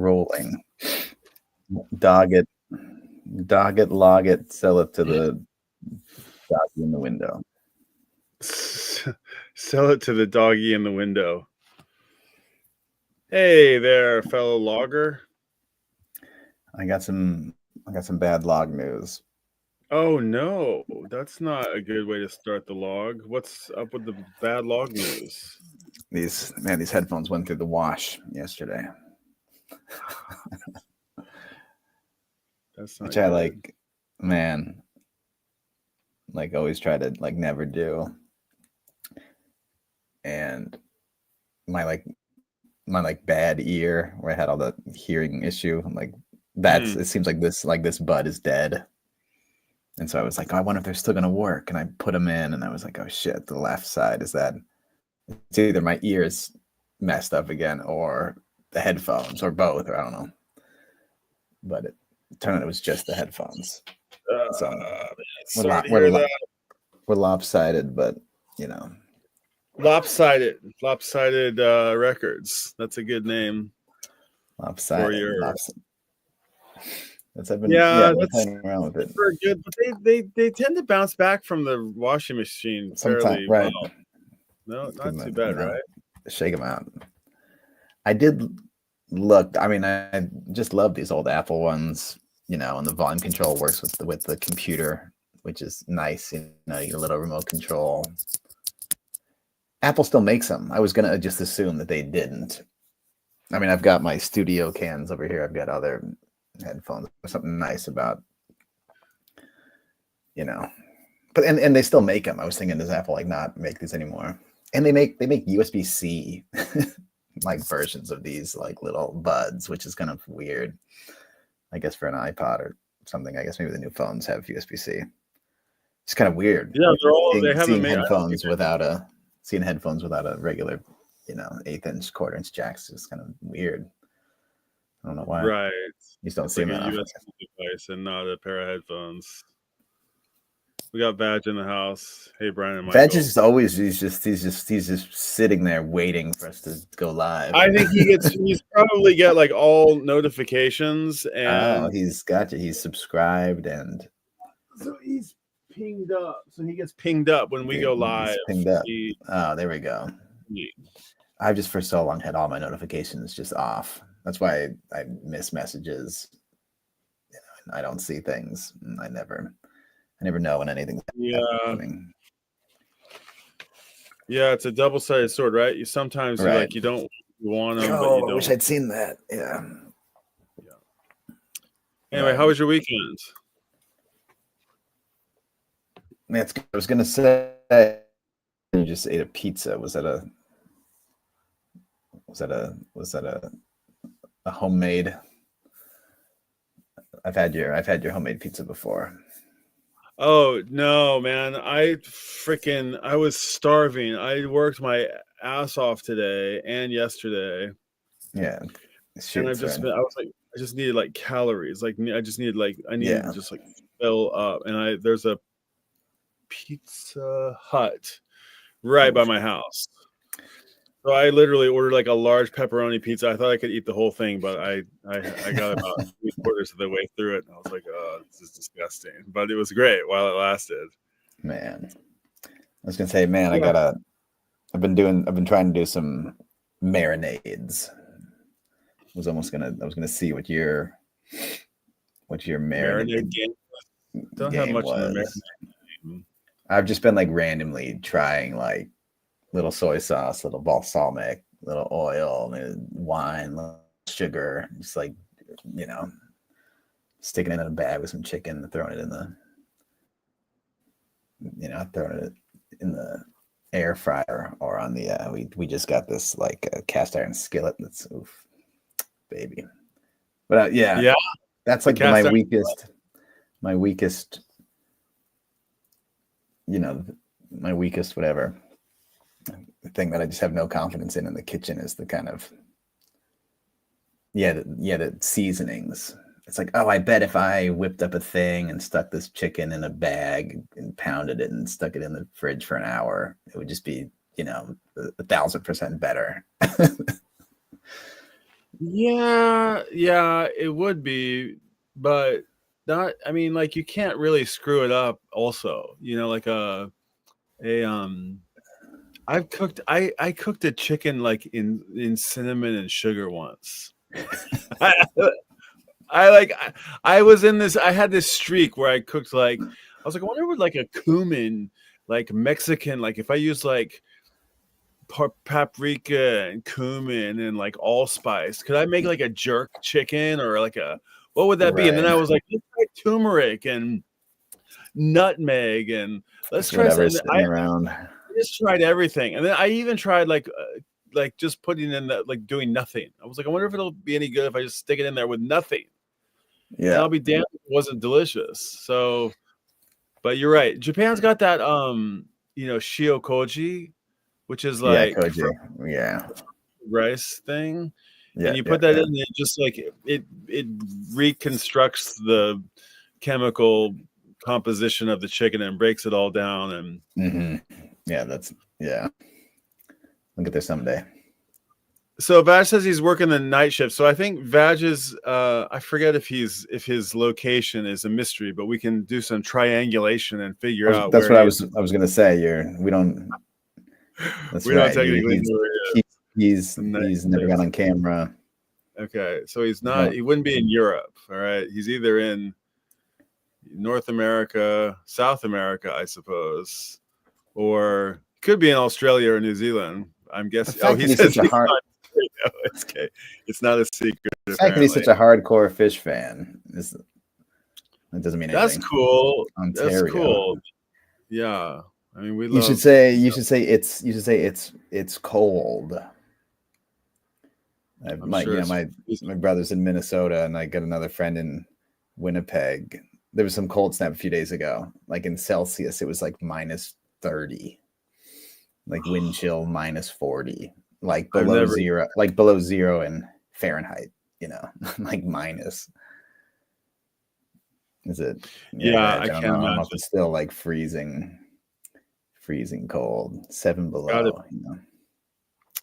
rolling. Dog it, log it, sell it to the doggy in the window. Sell it to the doggy in the window. Hey there, fellow logger. I got some bad log news. Oh no, that's not a good way to start the log. What's up with the bad log news? These headphones went through the wash yesterday. That's not which good. I always try to never do. And my bad ear where I had all the hearing issue, it seems like this bud is dead. And so I was like, oh, I wonder if they're still gonna work. And I put them in, and I was like, oh shit, the left side it's either my ears messed up again or the headphones or both, or I don't know. But it turned out it was just the headphones. We're lopsided, but lopsided records. That's a good name. Lopsided. That's playing around with it. Good, but they tend to bounce back from the washing machine fairly well. No, not too bad, right? Shake them out. I did look. I mean, I just love these old Apple ones, and the volume control works with the computer, which is nice. Your little remote control. Apple still makes them. I was gonna just assume that they didn't. I mean, I've got my studio cans over here. I've got other headphones. There's something nice about, but and they still make them. I was thinking, does Apple not make these anymore? And they make USB-C versions of these little buds, which is kind of weird. I guess for an iPod or something. I guess maybe the new phones have USB-C. It's kind of weird. Yeah, they have headphones without a regular, 1/8-inch, 1/4-inch jacks. It's kind of weird. I don't know why. Right. You just don't see them a USB device and not a pair of headphones. We got Badge in the house. Hey, Brian and Michael. Badge is always he's just sitting there waiting for us to go live. I think he's probably get all notifications, and he's got you. He's subscribed, and so he's pinged up. So he gets pinged up when we go live. Pinged up. There we go. I've just for so long had all my notifications just off. That's why I miss messages. I don't see things. I never know when anything's happening. Yeah, it's a double-sided sword, right? You sometimes you don't want them, but you don't. I wish I'd seen that. Yeah. Anyway, how was your weekend? I was gonna say you just ate a pizza. Was that a homemade? I've had your homemade pizza before. Oh no, man! I was starving. I worked my ass off today and yesterday. Yeah, and I just needed calories. I needed to just fill up. And there's a Pizza Hut right by my house. So I literally ordered a large pepperoni pizza. I thought I could eat the whole thing, but I got about 3/4 of the way through it, and I was like, "Oh, this is disgusting." But it was great while it lasted. Man, I was gonna say, man, I've been trying to do some marinades. I was gonna see what your marinade game don't have much in the marinade. I've just been randomly trying little soy sauce, little balsamic, little oil, wine, little sugar, just sticking it in a bag with some chicken, throwing it in the air fryer or on the we just got this a cast iron skillet that's baby. But that's my weakest my weakest whatever thing that I just have no confidence in the kitchen is the kind of the seasonings. It's I bet if I whipped up a thing and stuck this chicken in a bag and pounded it and stuck it in the fridge for an hour, it would just be 1,000% better. Yeah, yeah, it would be, but not. I mean, like you can't really screw it up. Also, like a I cooked a chicken like in cinnamon and sugar once. I, I like I was in this. I had this streak where I cooked like I was like, I wonder what like a cumin, like Mexican, like if I use like paprika and cumin and like allspice, could I make like a jerk chicken or like a what would that be? And then Right. I was like, let's try turmeric and nutmeg and let's Just try whatever something. is sitting around. Just tried everything, and then I even tried like just putting in the like doing nothing. I was like, I wonder if it'll be any good if I just stick it in there with nothing. And Yeah. I'll be damned if it wasn't delicious. So, but you're right. Japan's got that shiokoji, which is Yeah, like koji. Yeah. rice thing, Yeah. and you Yeah. put that Yeah. in, and it just like it reconstructs the chemical composition of the chicken and breaks it all down. And Yeah, yeah. I'll get there someday. so Vaj says he's working the night shift. So I think Vaj is I forget if his location is a mystery, but we can do some triangulation and figure out That's where what he I is. was gonna say. We don't. That's We don't right. technically know where he is. He's never got on camera. Okay, so he's not. No. He wouldn't be in Europe. All right, he's either in North America, South America, I suppose, or could be in Australia or New Zealand. I'm guessing. Oh, he He's says such a hard. it's okay. It's not a secret. The fact that he's such a hardcore fish fan that doesn't mean anything. That's cool. Ontario. That's cool. Yeah, I mean, we You love. should say it's cold. My brother's in Minnesota, and I got another friend in Winnipeg. There was some cold snap a few days ago. Like in Celsius, it was like -30, like wind chill -40, like below zero, like below zero in Fahrenheit. Like minus. Is it? Yeah, I can't imagine. If it's still like freezing cold, 7 below.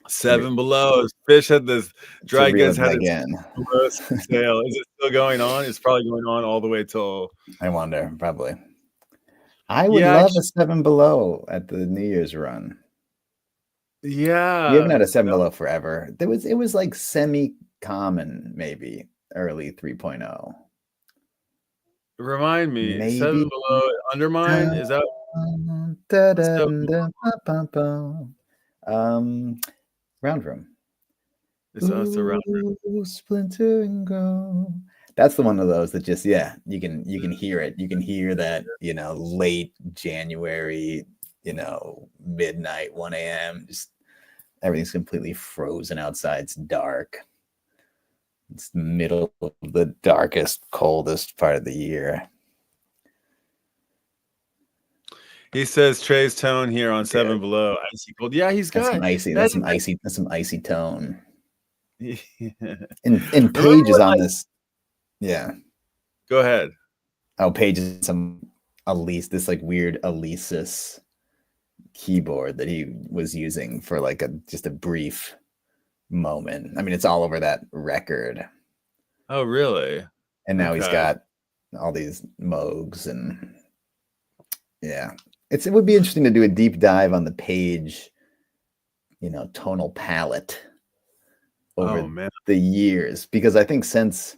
7 below. Fish had this dry goods had its sale. Is it still going on? It's probably going on all the way till. I wonder. Probably. I would love a 7 below at the New Year's run. Yeah, we haven't had a 7 below forever. It was like semi-common, maybe early 3.0. Remind me, maybe 7 below undermine? Is that round room? It's a round room. Splinter and grow. That's the one of those that just you can hear it. You can hear that late January, midnight, 1 a.m. Just everything's completely frozen outside. It's dark. It's the middle of the darkest, coldest part of the year. He says Trey's tone here on 7 below. Icy cold. Yeah, he's got some icy. That's some icy tone. Yeah. And Paige is on this. Yeah. Go ahead. Oh, Paige is this like weird Alesis keyboard that he was using for like just a brief moment. I mean, it's all over that record. Oh, really? And now he's got all these Moogs and it would be interesting to do a deep dive on the Paige, tonal palette over the years, because I think since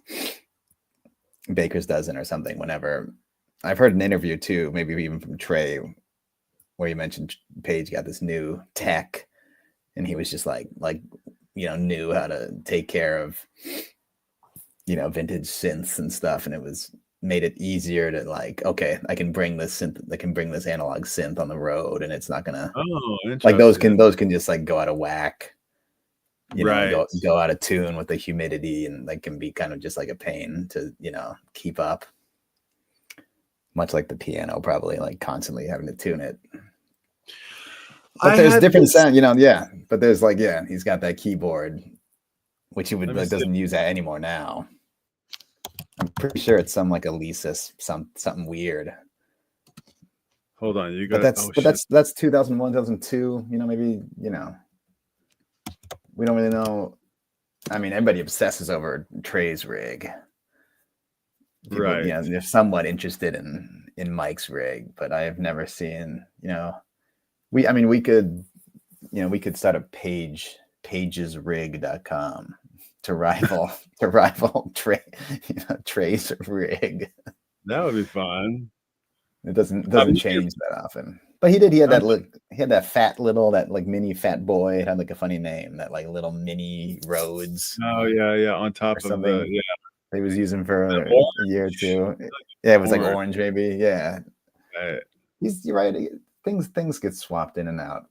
Baker's Dozen or something, whenever I've heard an interview too, maybe even from Trey, where he mentioned Paige got this new tech and he was just like knew how to take care of vintage synths and stuff, and it made it easier to okay, I can bring this analog synth on the road, and it's not gonna like those can just like go out of whack, go out of tune with the humidity, and like can be kind of just like a pain to keep up, much like the piano, probably like constantly having to tune it. But there's different sound, but there's he's got that keyboard, which he doesn't use that anymore now. I'm pretty sure it's some like Alesis, something weird. Hold on, you got. That's 2001, 2002. Maybe we don't really know I mean, everybody obsesses over Trey's rig. People, Right. they're somewhat interested in Mike's rig, but I have never seen, we could start a pagesrig.com to rival Trey's rig. That would be fun. It doesn't change that often. But he had that fat little, that like mini fat boy. It had like a funny name, that like little mini Rhodes. Oh yeah, on top of the he was using for a year or two. Yeah, it was like orange maybe. Yeah. Right. You're right. Things get swapped in and out.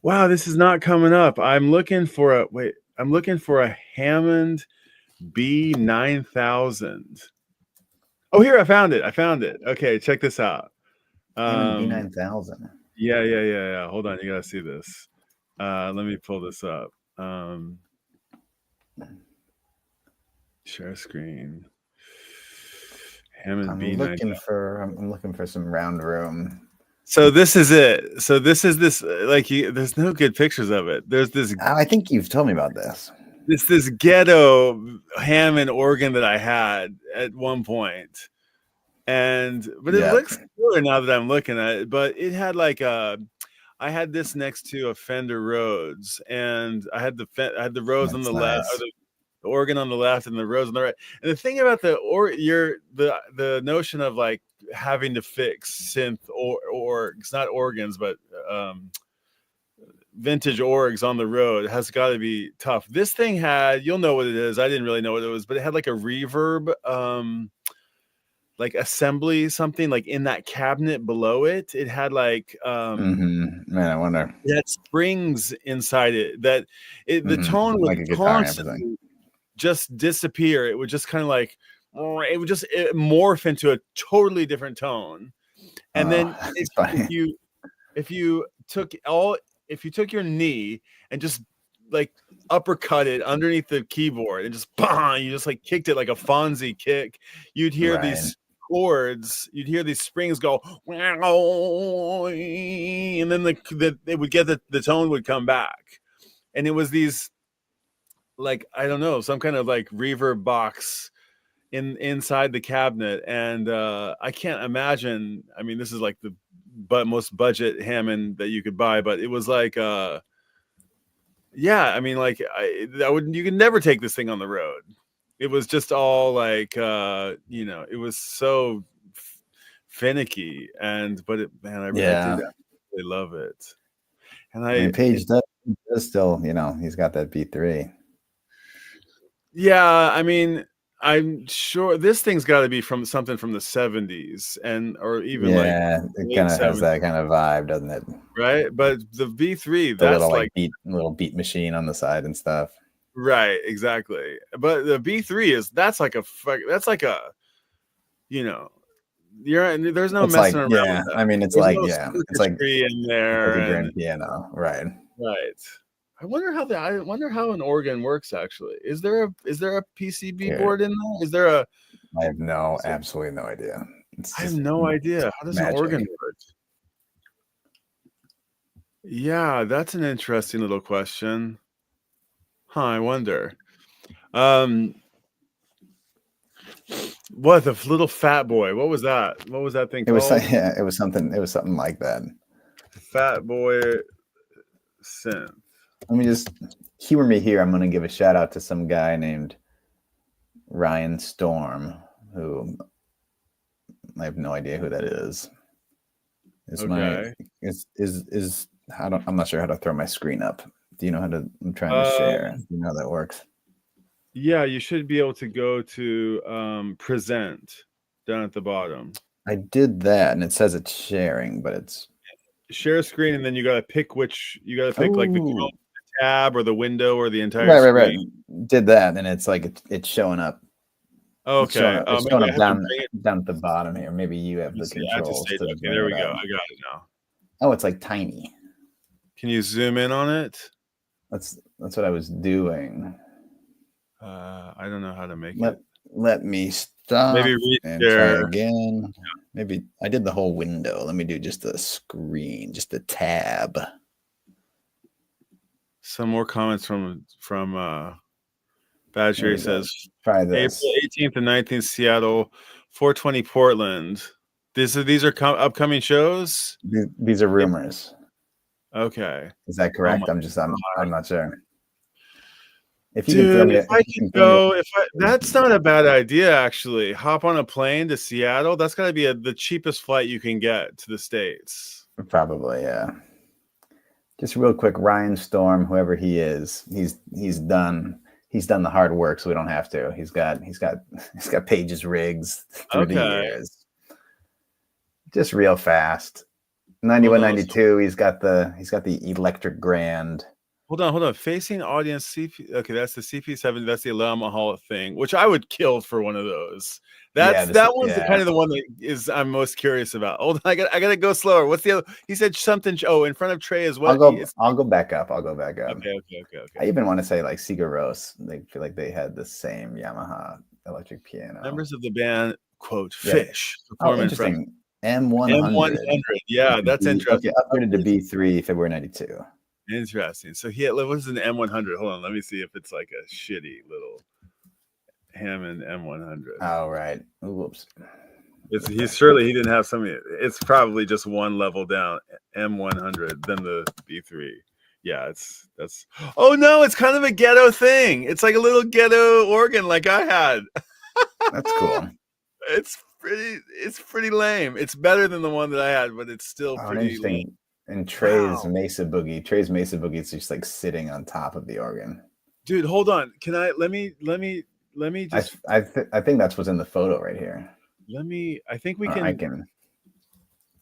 Wow, this is not coming up. I'm looking for a Hammond B9000. Oh, here, I found it. Okay, check this out. Hammond B9000. Yeah. Hold on, you gotta see this. Let me pull this up. Share screen. Hammond B9000. I'm looking for some round room. So this is it. So this is this there's no good pictures of it. There's this. I think you've told me about this. This ghetto Hammond organ that I had at one point, but it looks cooler now that I'm looking at it. But it had like I had this next to a Fender Rhodes, and I had the Rhodes on the left, or the organ on the left, and the Rhodes on the right. And the thing about the notion of like having to fix synth or it's not organs, but vintage orgs on the road has got to be tough. This thing had, you'll know what it is. I didn't really know what it was, but it had like a reverb, like assembly, something like in that cabinet below it. It had like, man, I wonder. It had springs inside it that the tone would like constantly just disappear. It would just kind of like, it would just morph into a totally different tone. And then if you took your knee and just like uppercut it underneath the keyboard and just you just like kicked it like a Fonzie kick, you'd hear these chords, you'd hear these springs go, and then it would get the tone would come back. And it was these, like, I don't know, some kind of like reverb box inside the cabinet. And I can't imagine, I mean, this is like the most budget Hammond that you could buy, but it was like I mean, like you could never take this thing on the road. It was just all like it was so finicky, but I really love it. And Page does still, he's got that B3. Yeah, I mean, I'm sure this thing's got to be from something from the 70s or even like it kind of has that kind of vibe, doesn't it? Right, but the V3, that's little, like little beat machine on the side and stuff. Right, exactly. But the B3 that's like a there's no messing around. Yeah, I mean, it's like it's like in there, like a grand piano, right? Right. I wonder how an organ works. Actually, is there a PCB board in there? Is there a? I have absolutely no idea. I have no idea. How does an organ work? Yeah, that's an interesting little question. Huh, I wonder. What, the little fat boy? What was that? What was that thing called? It was something like that. Fat boy synth. Let me just humor me here. I'm going to give a shout out to some guy named Ryan Storm, who I have no idea who that is. I'm not sure how to throw my screen up. Do you know how to? I'm trying to share. Do you know how that works? Yeah, you should be able to go to present down at the bottom. I did that, and it says it's sharing, but it's share screen, and then you got to pick like the tab or the window or the entire screen. Right. Did that, and it's like it's showing up. Okay, it's showing up down at the bottom here. Maybe you have the controls. Okay, there we go. I got it now. Oh, it's like tiny. Can you zoom in on it? That's what I was doing. I don't know how to make it. Let me stop. Maybe try again. Maybe I did the whole window. Let me do just the screen, just the tab. some more comments from Bad Sherry says try this. April 18th and 19th, Seattle, 420 Portland. These are upcoming shows. These are rumors. Okay, is that correct? I'm not sure. If you can throw me, if I can go, that's not a bad idea actually. Hop on a plane to Seattle. That's got to be the cheapest flight you can get to the States. Probably, yeah. Just real quick, Ryan Storm, whoever he is, he's done the hard work, so we don't have to. He's got Page's rigs through the years. Just real fast. 91, 92. He's got the electric grand. Hold on. Facing audience CP. Okay, that's the CP70. That's the Alamo Hall thing, which I would kill for one of those. That one's kind of the one that I'm most curious about. Hold on, I gotta go slower. What's the other? He said something. Oh, in front of Trey is what? I'll go back up. Okay. I even want to say like Sigur Rós. They feel like they had the same Yamaha electric piano. Members of the band quote Fish. Oh, interesting. M100. Yeah, that's interesting. Okay, upgraded to B3 February 92. Interesting. So what was an M100? Hold on, let me see if it's like a shitty little Hammond M100. Oh, right. Whoops. He didn't have something. It's probably just one level down, M100, then the B3. Yeah, that's. Oh no, it's kind of a ghetto thing. It's like a little ghetto organ, like I had. That's cool. It's pretty lame. It's better than the one that I had, but it's still pretty lame. And Trey's Mesa Boogie is just like sitting on top of the organ. Dude, hold on. Can I let me just I think that's what's in the photo right here. I think we can.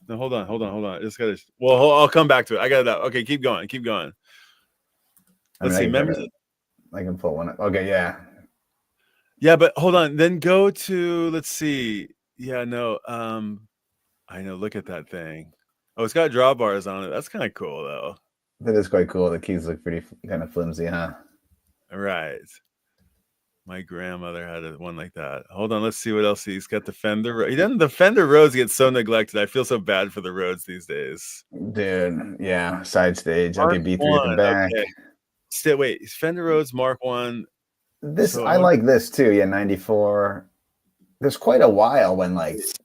No, hold on. Just gotta. Well, I'll come back to it. I got it out. Okay, keep going. Let's see. Members. I can pull one up. Okay, yeah. Yeah, but hold on. Then go to. Let's see. Yeah, no. I know. Look at that thing. Oh, it's got drawbars on it. That's kind of cool, though. That is quite cool. The keys look pretty kind of flimsy, huh? Right. My grandmother had one like that. Hold on, let's see what else he's got. The Fender. The Fender Rhodes get so neglected. I feel so bad for the Rhodes these days. Dude, yeah. Side stage. Okay, B3 at the back. Okay. Wait, Fender Rhodes Mark 1. I like this too. Yeah, 94. There's quite a while when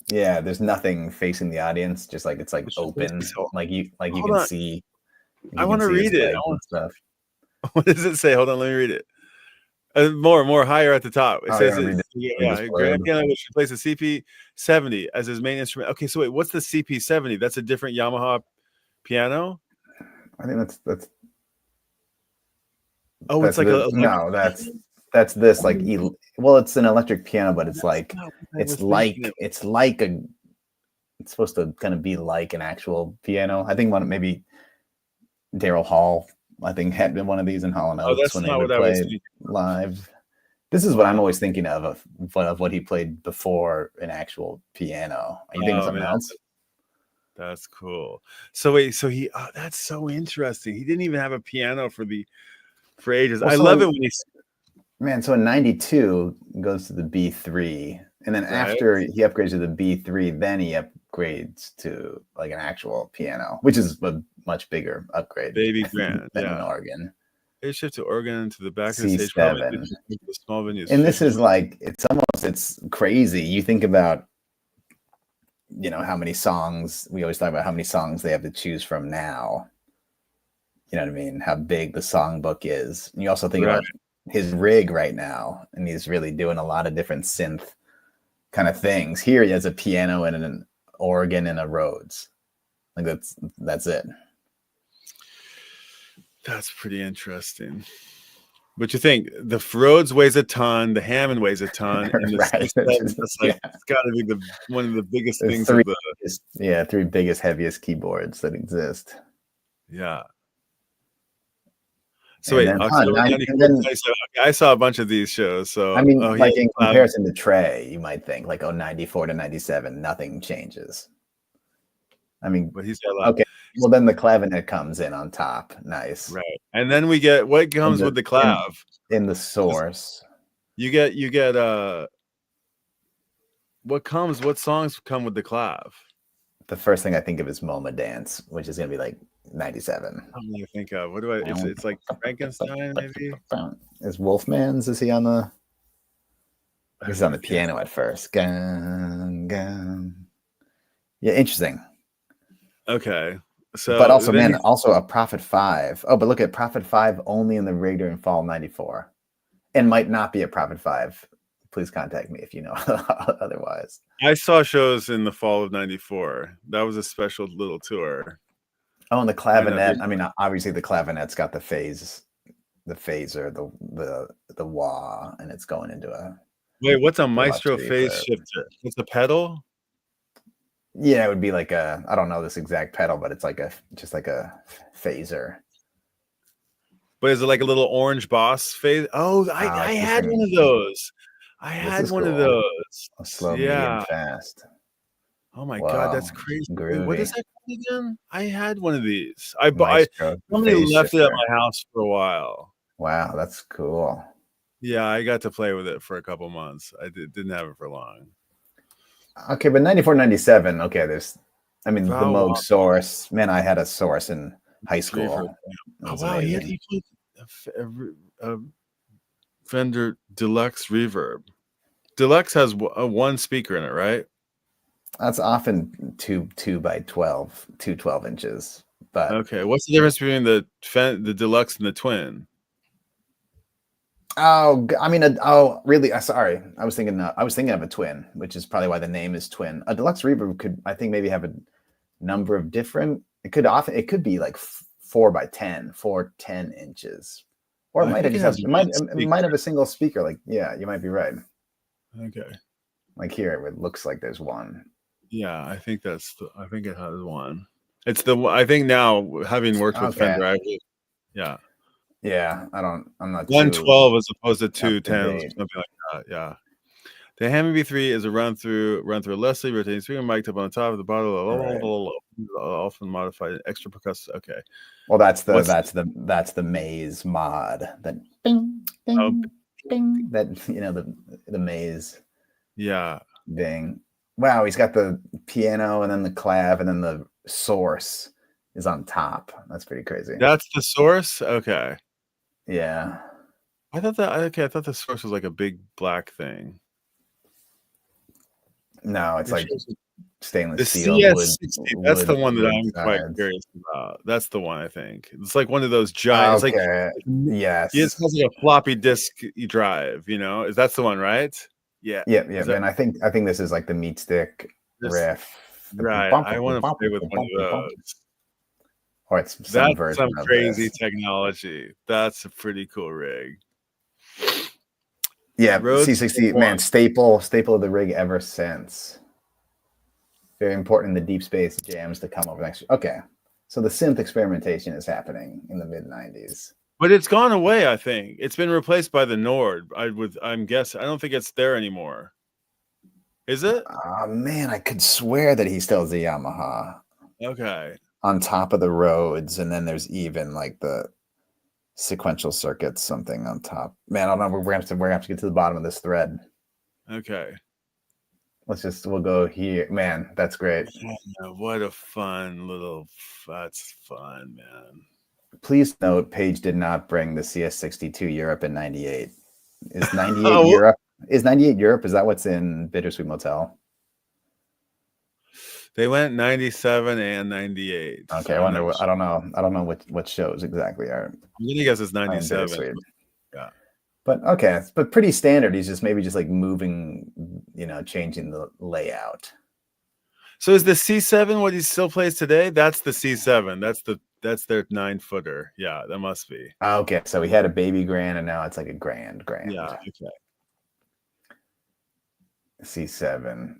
there's nothing facing the audience, just like it's like open, like you can see. I want to read it. Stuff. What does it say? Hold on, let me read it. More higher at the top. It says grand piano which replaces the CP70 as his main instrument. Okay, so wait, what's the CP70? That's a different Yamaha piano. I think that's. Oh, it's like that's this like well, it's an electric piano, but it's supposed to kind of be like an actual piano. I think maybe Daryl Hall, I think, had been one of these in Hall & Oates when they would play live. This is what I'm always thinking of what he played before an actual piano. Are you thinking of something else? That's cool. So wait, that's so interesting. He didn't even have a piano for ages. I love it when he's. Man, so in 92 goes to the B3, and then after he upgrades to the B3, then he upgrades to like an actual piano, which is a much bigger upgrade. Baby grand, than an organ. They shift to organ to the back C7. of the stage. The small venues. And this is like it's crazy. You think about how many songs we always talk about, how many songs they have to choose from now. You know what I mean? How big the songbook is. And you also think about his rig right now, and he's really doing a lot of different synth kind of things. Here he has a piano and an organ and a Rhodes. Like that's it. That's pretty interesting. But you think the Rhodes weighs a ton, the Hammond weighs a ton, and it's got to be one of the biggest things. Three biggest, heaviest keyboards that exist. Yeah. So wait, I saw a bunch of these shows. So I mean, in comparison to Trey, you might think 94 to 97, nothing changes. I mean, but he's got a lot. Okay. Well, then the clavinet comes in on top. Nice. Right. And then we get what comes with the clav in the source. You get what songs come with the clav? The first thing I think of is MoMA Dance, which is going to be like 97. How many I think of? What do I? It's like Frankenstein, maybe. Is Wolfman's? Is he on the? He's on the I can't. piano at first. Gun, gun. Yeah, interesting. Okay, so But also, then man, also a Prophet 5. Oh, but look at Prophet 5 only in the Rigder and Fall 94. And might not be a Prophet 5. Please contact me if you know otherwise. I saw shows in the fall of '94. That was a special little tour. Oh, and the clavinet. I mean, obviously the clavinet's got the phaser, the wah, and it's going into a. Wait, what's a Maestro phase shifter? It's a pedal? Yeah, it would be like a, I don't know this exact pedal, but it's like just like a phaser. But is it like a little orange Boss phase? Oh, I had one of those. I had one of those. Slow, medium, fast. Oh my God, that's crazy. Wait, what is that called again? I had one of these. Somebody left it at my house for a while. Wow, that's cool. Yeah, I got to play with it for a couple months. I didn't have it for long. Okay, but 94, 97. Okay, the Moog Source. Man, I had a Source in high school. Oh wow, he played a Fender Deluxe Reverb. Deluxe has one speaker in it, right? That's often 2 by 12 inches. But okay, what's the difference between the Deluxe and the Twin? Oh, I mean, really? Sorry, I was thinking of a Twin, which is probably why the name is Twin. A Deluxe Reverb could, I think, maybe have a number of different. It could be like 4 by 10 inches, or it might have a single speaker. Like, yeah, you might be right. Okay. Like here, it looks like there's one. Yeah, I think it has one. It's I think now, having worked with Fender, yeah. Yeah, I'm not 112 as opposed to 210 or something like that. Yeah. The Hammond B3 is a run through a Leslie rotating speaker mic'd up on the top of the bottle, often modified extra percussive. Okay. Well, that's the maze mod. That bing bing bing. That the maze. Yeah. Ding. Wow, he's got the piano and then the clav and then the Source is on top. That's pretty crazy. That's the Source? Okay. Yeah. I thought the Source was like a big black thing. No, it's like stainless the steel. CS60, that's the one that I'm quite curious about. That's the one I think. It's like one of those giant. Okay. It's like, yes. It has like a floppy disk drive. That's the one, right? Yeah. Yeah. And I think this is like the meat stick riff. Right. I want to play with one of those. Or it's some version of crazy technology. That's a pretty cool rig. Yeah, C60, man, staple of the rig ever since. Very important in the deep space jams to come over next. Okay, so the synth experimentation is happening in the mid 90s. But it's gone away, I think. It's been replaced by the Nord. I'm guessing. I don't think it's there anymore. Is it? Oh, man, I could swear that he still has a Yamaha. Okay. On top of the Rhodes, and then there's even like the sequential circuits, something on top. Man, I don't know. We're gonna have to get to the bottom of this thread. Okay. We'll go here. Man, that's great. Yeah, what a fun little. That's fun, man. Please note, Page did not bring the CS62 Europe in '98. Is '98 Europe? Is '98 Europe? Is that what's in Bittersweet Motel? They went 97 and 98. Okay, I wonder. I don't know what shows exactly are. I'm gonna guess it's 97. Yeah, but okay, but pretty standard. He's just like moving, changing the layout. So is the C7 what he still plays today? That's the C7. That's their 9-footer. Yeah, that must be. Okay, so he had a baby grand, and now it's like a grand. Yeah. Okay. C7.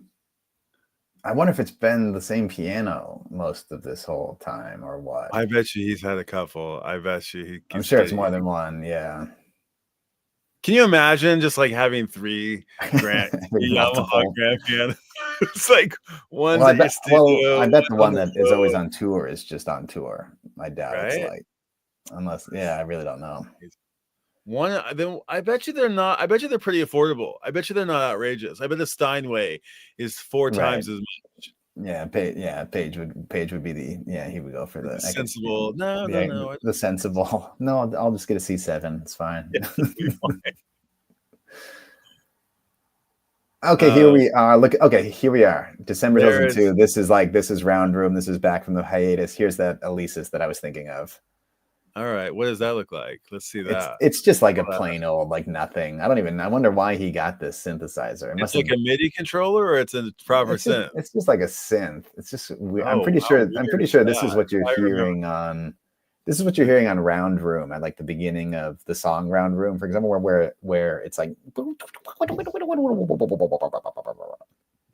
I wonder if it's been the same piano most of this whole time or what. I bet you he's had a couple. I bet you I'm sure it's more than one. Yeah. Can you imagine just like having 3 Yamaha grand pianos? It's like one's I bet the one that is always on tour is just on tour. I doubt it's like, unless, I really don't know. I bet you they're not. I bet you they're pretty affordable. I bet you they're not outrageous. I bet the Steinway is 4 times as much. Yeah, Page would be he would go for the sensible. No. the sensible. No, I'll just get a C7. It's fine. Yeah, fine. Okay, here we are. Look, okay, here we are. December 2002. This is Round Room. This is back from the hiatus. Here's that Alesis that I was thinking of. All right, what does that look like? Let's see that. It's just like a plain old like nothing. I wonder why he got this synthesizer. It's like a MIDI controller, or it's a proper synth. It's just like a synth. It's just I'm pretty sure this is what you're hearing on. This is what you're hearing on Round Room at like the beginning of the song Round Room, for example, where it's like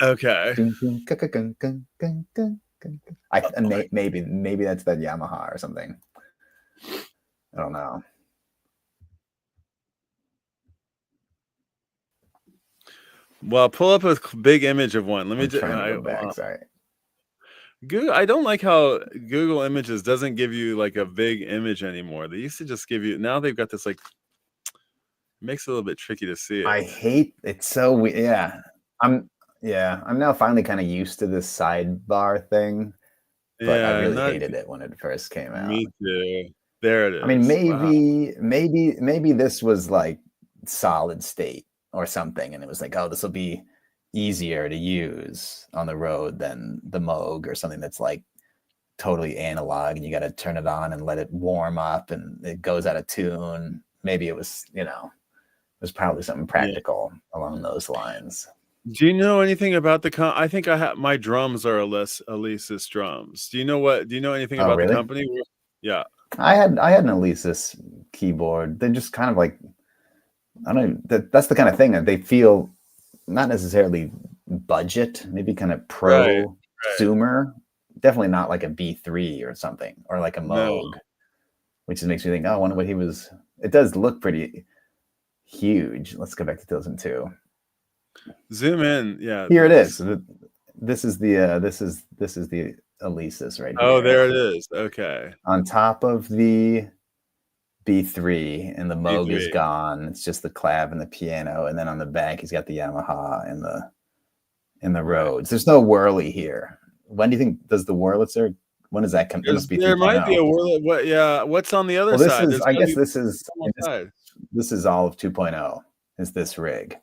okay. Maybe that's that Yamaha or something. I don't know. Well, pull up a big image of one. Let me just go back. Sorry. Google. I don't like how Google Images doesn't give you like a big image anymore. They used to just give you. Now they've got this like. Makes it a little bit tricky to see it. I hate it. So weird. Yeah, I'm now finally kind of used to this sidebar thing, but I really hated it when it first came out. Me too. There it is. I mean, maybe this was like solid state or something, and it was like, oh, this will be easier to use on the road than the Moog or something that's like totally analog, and you got to turn it on and let it warm up, and it goes out of tune. Maybe it was, it was probably something practical along those lines. Do you know anything about the I think I have my drums are Alesis drums. Do you know anything about the company? Yeah. I had an Alesis keyboard. They're just kind of like, I don't know, that's the kind of thing that they feel not necessarily budget, maybe kind of prosumer, definitely not like a B3 or something, or like a Moog, which makes me think, oh, I wonder what he was. It does look pretty huge. Let's go back to 2002. Zoom in. Yeah. Here it is. This is the Alesis right here. Oh, there it is. Okay. On top of the B3, and the Moog is gone. It's just the clav and the piano, and then on the back he's got the Yamaha and the Rhodes. There's no Whirly here. When do you think does the Wurlitzer? When does that come? There might be a Wurlitzer. What? Yeah. What's on the other side? I guess this is all of 2.0. Is this rig?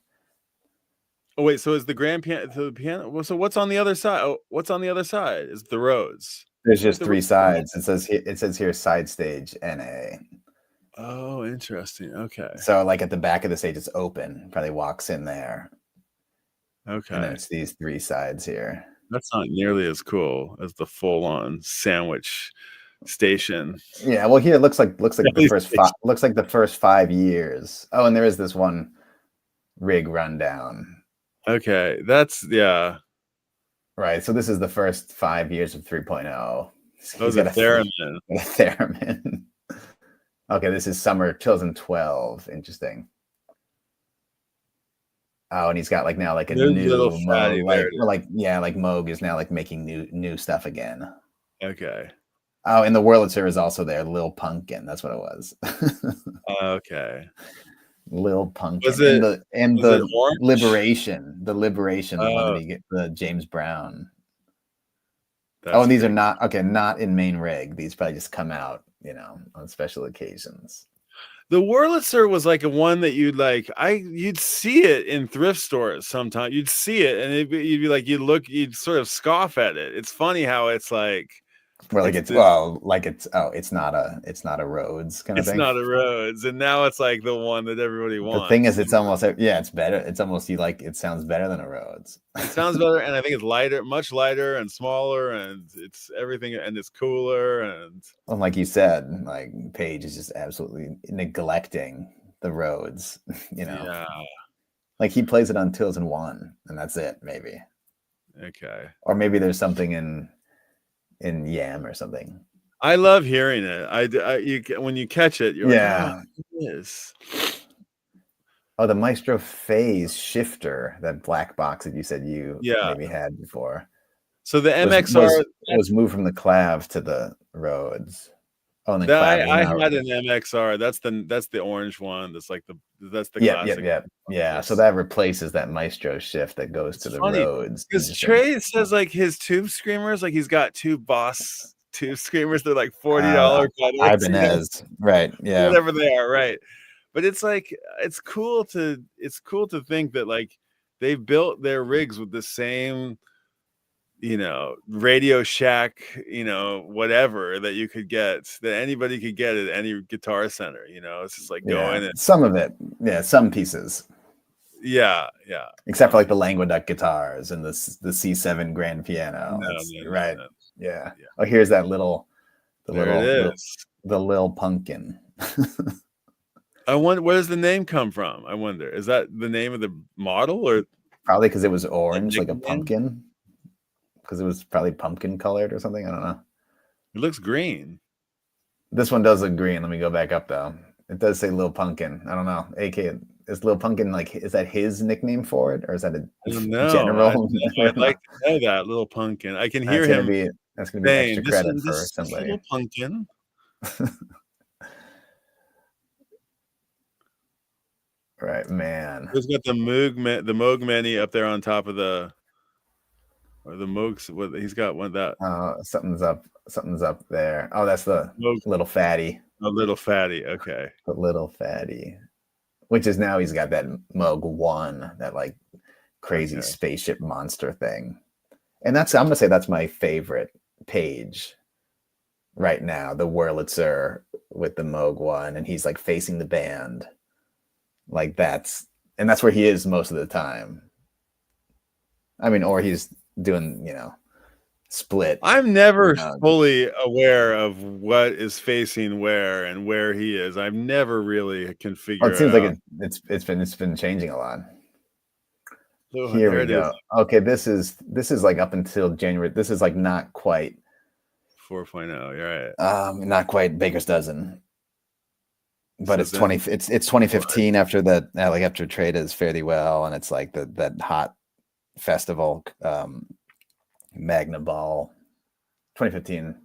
Oh wait, so is the grand piano? So what's on the other side? Oh, what's on the other side? Is the Rhodes? There's just three sides. It says here side stage NA. Oh, interesting. Okay. So like at the back of the stage, it's open. Probably walks in there. Okay. And then it's these three sides here. That's not nearly as cool as the full-on sandwich station. Yeah. Well, here it looks like the first 5 years. Oh, and there is this one rig rundown. Okay, that's right. So this is the first 5 years of 3.0. Those are theremin. A theremin. Okay, this is summer 2012. Interesting. Oh, and he's got like now like a new Moog, like Moog is now like making new stuff again. Okay. Oh, and the Wurlitzer is also there. Lil Pumpkin. That's what it was. Okay. Lil Pumpkin. Was it the Liberation. The Liberation, the one that he get the James Brown. And these are not in main rig. These probably just come out, on special occasions. The Wurlitzer was like a one that you'd see it in thrift stores sometimes. You'd see it and you'd be like, you'd sort of scoff at it. It's funny how it's like, it's not a Rhodes kind of thing. It's not a Rhodes, and now it's like the one that everybody wants. The thing is, it's almost it's better. It's almost it sounds better than a Rhodes. It sounds better, and I think it's lighter, much lighter and smaller, and it's everything, and it's cooler. And like you said, like Page is just absolutely neglecting the Rhodes. Yeah. Like he plays it on Tills and One, and that's it, maybe. Okay. Or maybe there's something in Yam or something. I love hearing it. When you catch it, you're like, it is. Oh, the Maestro Phase shifter, that black box that you said you maybe had before. So the MXR was moved from the clav to the Rhodes. Oh, and then That cloud. We're I not. had an MXR. That's the orange one. That's like that's the Yep, yep, classic. yep. Yeah. So that replaces that Maestro shift that goes It's to the funny Rhodes. because Trey says like his tube screamers, like he's got two Boss tube screamers. They're like $40 pedals, Ibanez, right? Yeah. whatever they are, right? But it's like it's cool to think that like they built their rigs with the same, Radio Shack, whatever that you could get, that anybody could get at any Guitar Center. It's just like going and some of it. Yeah, some pieces. yeah. Except for like the Languedoc guitars and the C7 grand piano. No, right. no. Yeah. Oh, here's that little, It is. the Lil Pumpkin. I wonder, where does the name come from? I wonder, is that the name of the model, or probably because it was orange, like a pumpkin? Because it was probably pumpkin colored or something. I don't know. It looks green. This one does look green. Let me go back up though. It does say Lil Pumpkin. I don't know. AK, is Lil Pumpkin like, is that his nickname for it, or is that a general? I'd like to know that, Little Pumpkin. I can hear him. That's gonna be extra credit for this somebody. Little Pumpkin. Right, man. Who's got the Moog Mini up there on top of the Moogs? What he's got one that. Something's up there. Oh, that's the Little Fatty. A Little Fatty. Okay. The Little Fatty, which is now he's got that Moog 1, that like crazy spaceship monster thing, and I'm gonna say that's my favorite page right now. The Wurlitzer with the Moog 1, and he's like facing the band. Like that's where he is most of the time. I mean, or he's doing, split. I'm never fully aware of what is facing where and where he is. I've never really can figure it seems like it's been changing a lot. Here we go. Okay, this is like up until January. This is like not quite 4.0. You're right. Not quite Baker's Dozen. But it's 2015 after that, like after Trey does Fare Thee Well, and it's like that hot festival, Magna Ball, 2015,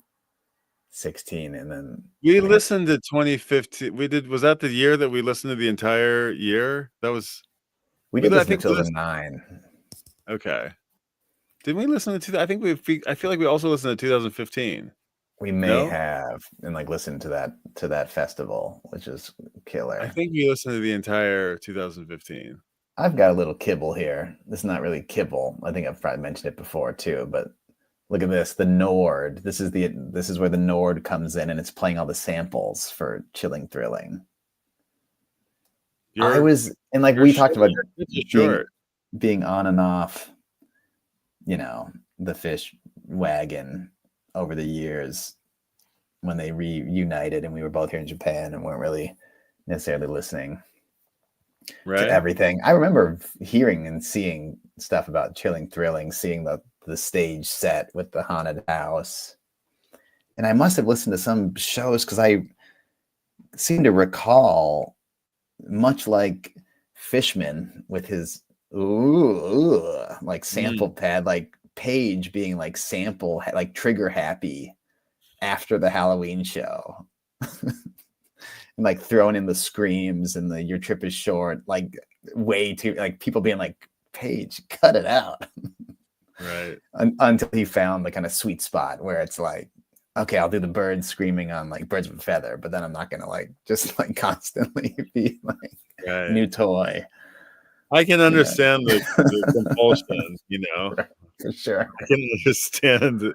16, and then we listened to 2015. Was that the year that we listened to the entire year? We did listen to 2009. Okay. Did we listen to I feel like we also listened to 2015. We may have, and like listened to that festival, which is killer. I think we listened to the entire 2015. I've got a little kibble here. This is not really kibble. I think I've probably mentioned it before too, but look at this, the Nord. This is where the Nord comes in, and it's playing all the samples for Chilling Thrilling. We talked about being on and off, the Fish wagon over the years when they reunited, and we were both here in Japan and weren't really necessarily listening to everything. I remember hearing and seeing stuff about Chilling Thrilling, seeing the stage set with the haunted house, and I must have listened to some shows because I seem to recall, much like Fishman with his like sample pad, like Page being like sample, like trigger happy after the Halloween show. And like throwing in the screams and the "your trip is short," like way too, like people being like, Page, cut it out. Right. Until he found the kind of sweet spot where it's like, okay, I'll do the bird screaming on like Birds of a Feather, but then I'm not gonna like just like constantly be like new toy. I can understand the compulsion, For sure. I can understand,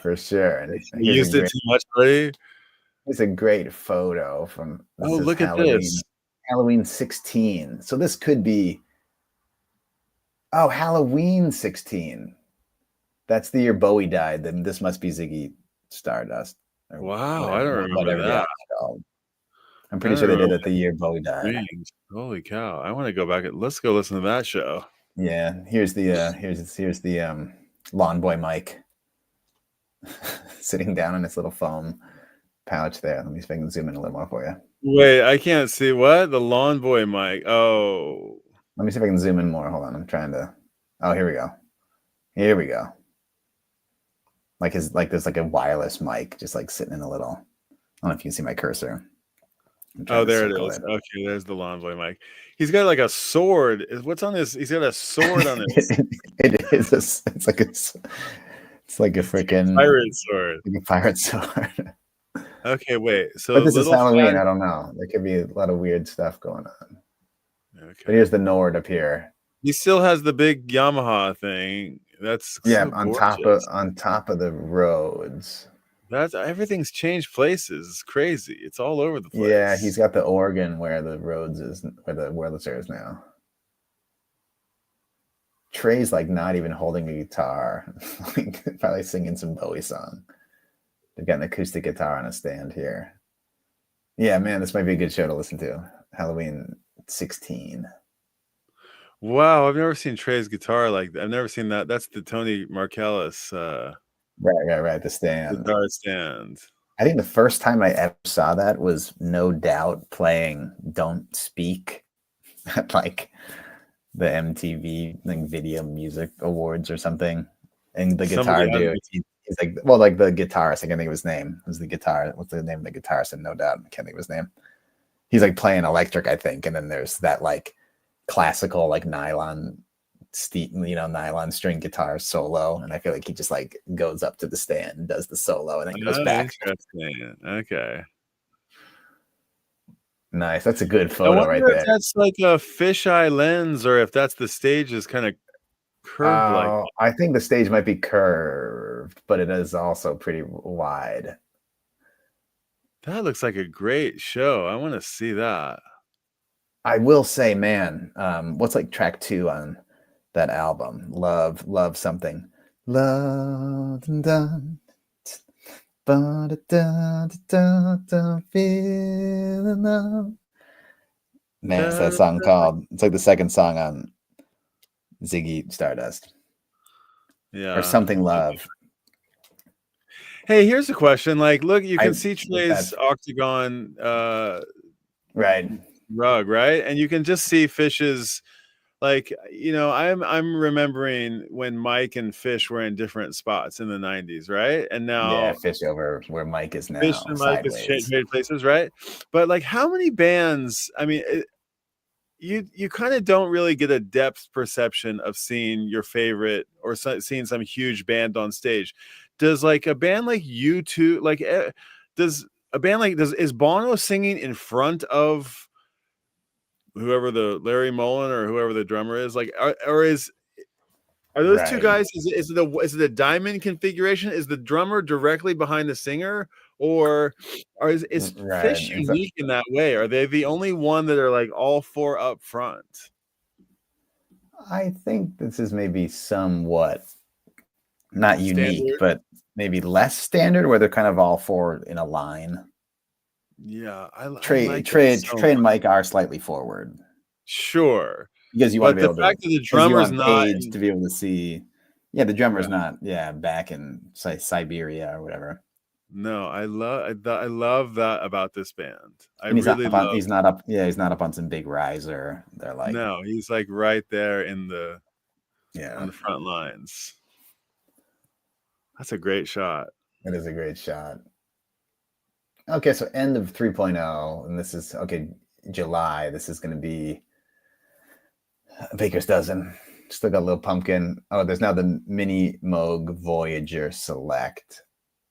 for sure. And you used it too much already. It's a great photo from. Look at this. Halloween 16. So this could be. Oh, Halloween 16. That's the year Bowie died. Then this must be Ziggy Stardust. Wow, I don't remember that. I'm pretty sure they did it the year Bowie died. Holy cow! I want to go back. Let's go listen to that show. Yeah, here's the Lawn Boy Mike sitting down in its little foam pouch there. Let me see if I can zoom in a little more for you. Wait, I can't see what the Lawn Boy Mike. Oh, let me see if I can zoom in more. Hold on, I'm trying to. Oh, here we go. Here we go. Like there's like a wireless mic just like sitting in a little. I don't know if you can see my cursor. I'm trying Oh, to there it circle is. it. Okay, there's the lawn boy mic. He's got like a sword. What's on his? He's got a sword on his. It is. It's like it's like a freaking pirate sword. like a pirate sword. Okay, wait. So But this is little Halloween. fat. I don't know. There could be a lot of weird stuff going on. But Okay. here's the Nord up here. He still has the big Yamaha thing. That's Yeah, so gorgeous. on top of the roads. That's everything's changed places. It's crazy. It's all over the Yeah, he's place. got the organ where the roads is, where the Wurlitzer is now. Trey's like not even holding a guitar, like probably singing some Bowie song. They've got an acoustic guitar on a stand here. Yeah, man, this might be a good show to listen to. Halloween 16. Wow, I've never seen Trey's guitar like that. I've never seen that. That's the Tony Markellis Right. The stand. guitar stand. I think the first time I ever saw that was No Doubt playing "Don't Speak" at like the MTV like Video Music Awards or something. And the Somebody guitar had dude, he's like, well, like the guitarist, I can't think of his name. Was the guitar? What's the name of the guitarist? And No Doubt, I can't think of his name. He's like playing electric, I think, and then there's that like classical like nylon nylon string guitar solo, and I feel like he just like goes up to the stand and does the solo and then goes back. Interesting. Okay. Nice. That's a good I photo right wonder if there. that's like a fisheye lens or if that's the stage is kind of curved like that. I think the stage might be curved, but it is also pretty wide. That looks like a great show. I want to see that. I will say, man, what's like track 2 on that album? Love something. Love and done. Feeling love. Man, it's that song called. It's like the second song on Ziggy Stardust. Yeah. Or something love. Hey, here's a question. Like, look, you can see That's Trey's octagon right. rug, right? And you can just see Fish's like, I'm remembering when Mike and Fish were in different spots in the 90s, right? And now Fish over where Mike is Fish now, and Mike has sideways. traded places, right? But like, how many bands? I mean, you kind of don't really get a depth perception of seeing your favorite or seeing some huge band on stage. Does like a band like U2 like does a band like is Bono singing in front of whoever the Larry Mullen or whoever the drummer is, like are those two guys, is it a diamond configuration? Is the drummer directly behind the singer, or is Fish unique in that way? Are they the only one that are like all four up front? I think this is maybe somewhat not unique, standard, but maybe less standard, where they're kind of all four in a line. Yeah, Trey and Mike are slightly forward. Sure, because you want to be able to. Fact that the drummer's not to be able to see. Yeah, the drummer's not. Yeah, back in Siberia or whatever. No, I love that about this band. He's not up. Yeah, he's not up on some big riser. They're like, no, he's like right there in the on the front lines. That's a great shot. It is a great shot. Okay, so end of 3.0, and this is July. This is going to be a Baker's Dozen. Still got a little pumpkin. Oh, there's now the Mini Moog Voyager Select.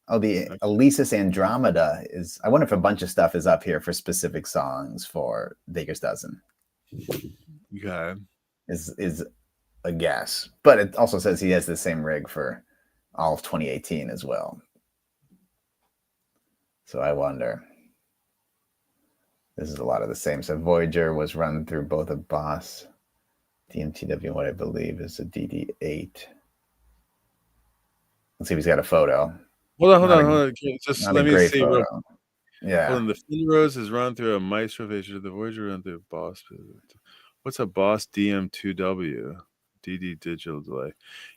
Oh, the Alesis Andromeda is. I wonder if a bunch of stuff is up here for specific songs for Baker's Dozen. Okay, is a guess, but it also says he has the same rig for all of 2018 as well. So I wonder. This is a lot of the same. So Voyager was run through both a Boss DMTW, what I believe is a DD8. Let's see if he's got a photo. Hold on. Just let me see. Yeah. Hold on. The Finrose is run through a Maestro Voyager. The Voyager run through a Boss. What's a Boss DM2W? DD digital delay.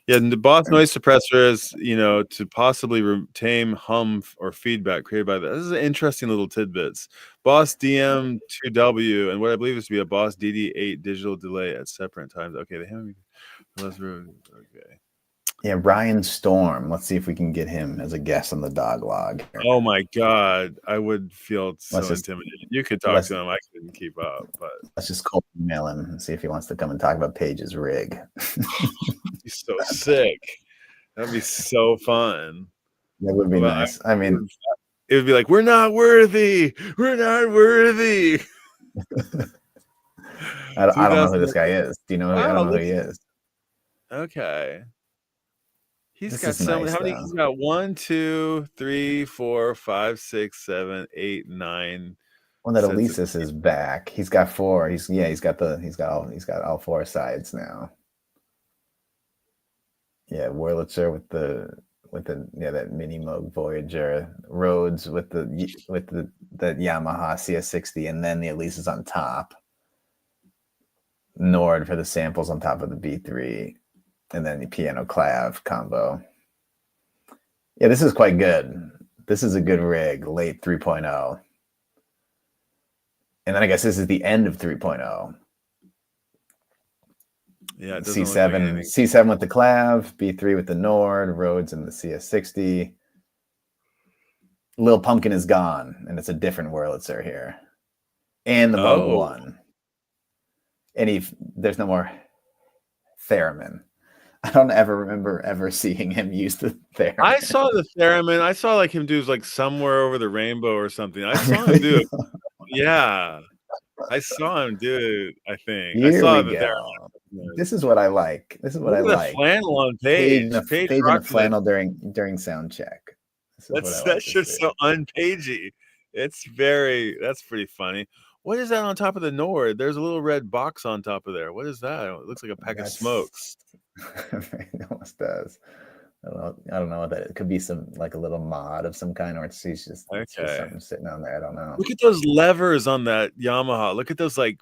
Yeah, and the Boss noise suppressor is, to possibly tame hum or feedback created by that. This is interesting little tidbits. Boss DM2W and what I believe is to be a Boss DD8 digital delay at separate times. Okay, okay. Yeah, Ryan Storm. Let's see if we can get him as a guest on the dog log. Oh my God, I would feel so Just intimidated. You could talk let's to him. I couldn't keep up, but let's just cold email him and see if he wants to come and talk about Paige's rig. he's so sick. That'd be so fun. That would be nice. I mean, it would be like, we're not worthy. We're not worthy. I don't know who this guy is. Do you know? I don't know who he is. Okay. He's This got is so many. nice, How many? though. He's got 1, 2, 3, 4, 5, 6, 7, 8, 9. Well, that Elisis is back. He's got 4. He's got all 4 sides now. Yeah, Wurlitzer with the that Mini Moog Voyager, Rhodes with the Yamaha CS60, and then the Elisis on top. Nord for the samples on top of the B3, and then the piano clav combo. Yeah, this is quite good. This is a good rig, late 3.0. And then I guess this is the end of 3.0. Yeah, it C7, like C7 with the clav, B3 with the Nord, Rhodes and the CS60. Lil Pumpkin is gone, and it's a different Wurlitzer here. And the Moog 1. And there's no more theremin. I don't remember seeing him use the theremin. I saw the theremin. I saw like him do like Somewhere Over the Rainbow or something. I saw him do it. Yeah. I saw him do it, I think. Here I saw we the go. This is what I like. This is what I like. Flannel on Paige. Paige in a flannel during sound check. That shit's so unpagey. That's pretty funny. What is that on top of the Nord? There's a little red box on top of there. What is that? It looks like a pack of smokes. It almost does. I don't know what that is. It could be like a little mod of some kind, or it's just something sitting on there. I don't know. Look at those levers on that Yamaha. Look at those like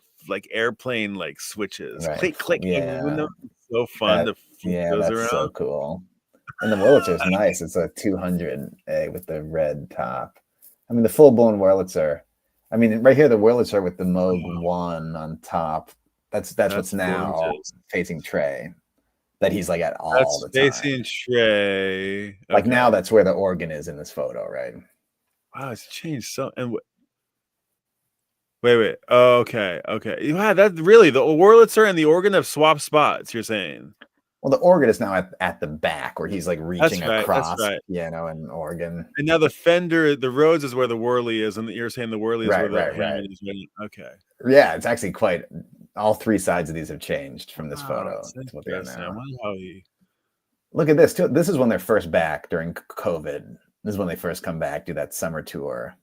airplane like switches. Right. Click, click. Yeah. So fun to flip those around. So cool. And the Wurlitzer is nice. It's a 200A with the red top. I mean, the full-blown Wurlitzer. I mean, right here, the Wurlitzer with the Moog 1 on top. That's what's now facing Trey. That he's like at all the time. That's facing Trey. Okay. Like now, that's where the organ is in this photo, right? Wow, it's changed so. And wait. Oh, okay. Yeah, that really the Wurlitzer and the organ have swapped spots. You're saying? Well, the organ is now at the back where he's like reaching across piano and organ. And now the Fender, the Rhodes is where the Whirly is, and you're saying the Whirly is where the Hammond is. Okay. Yeah, it's actually quite. All 3 sides of these have changed from this photo. That's what they are now. Look at this too. This is when they're first back during COVID. This is when they first come back, do that summer tour.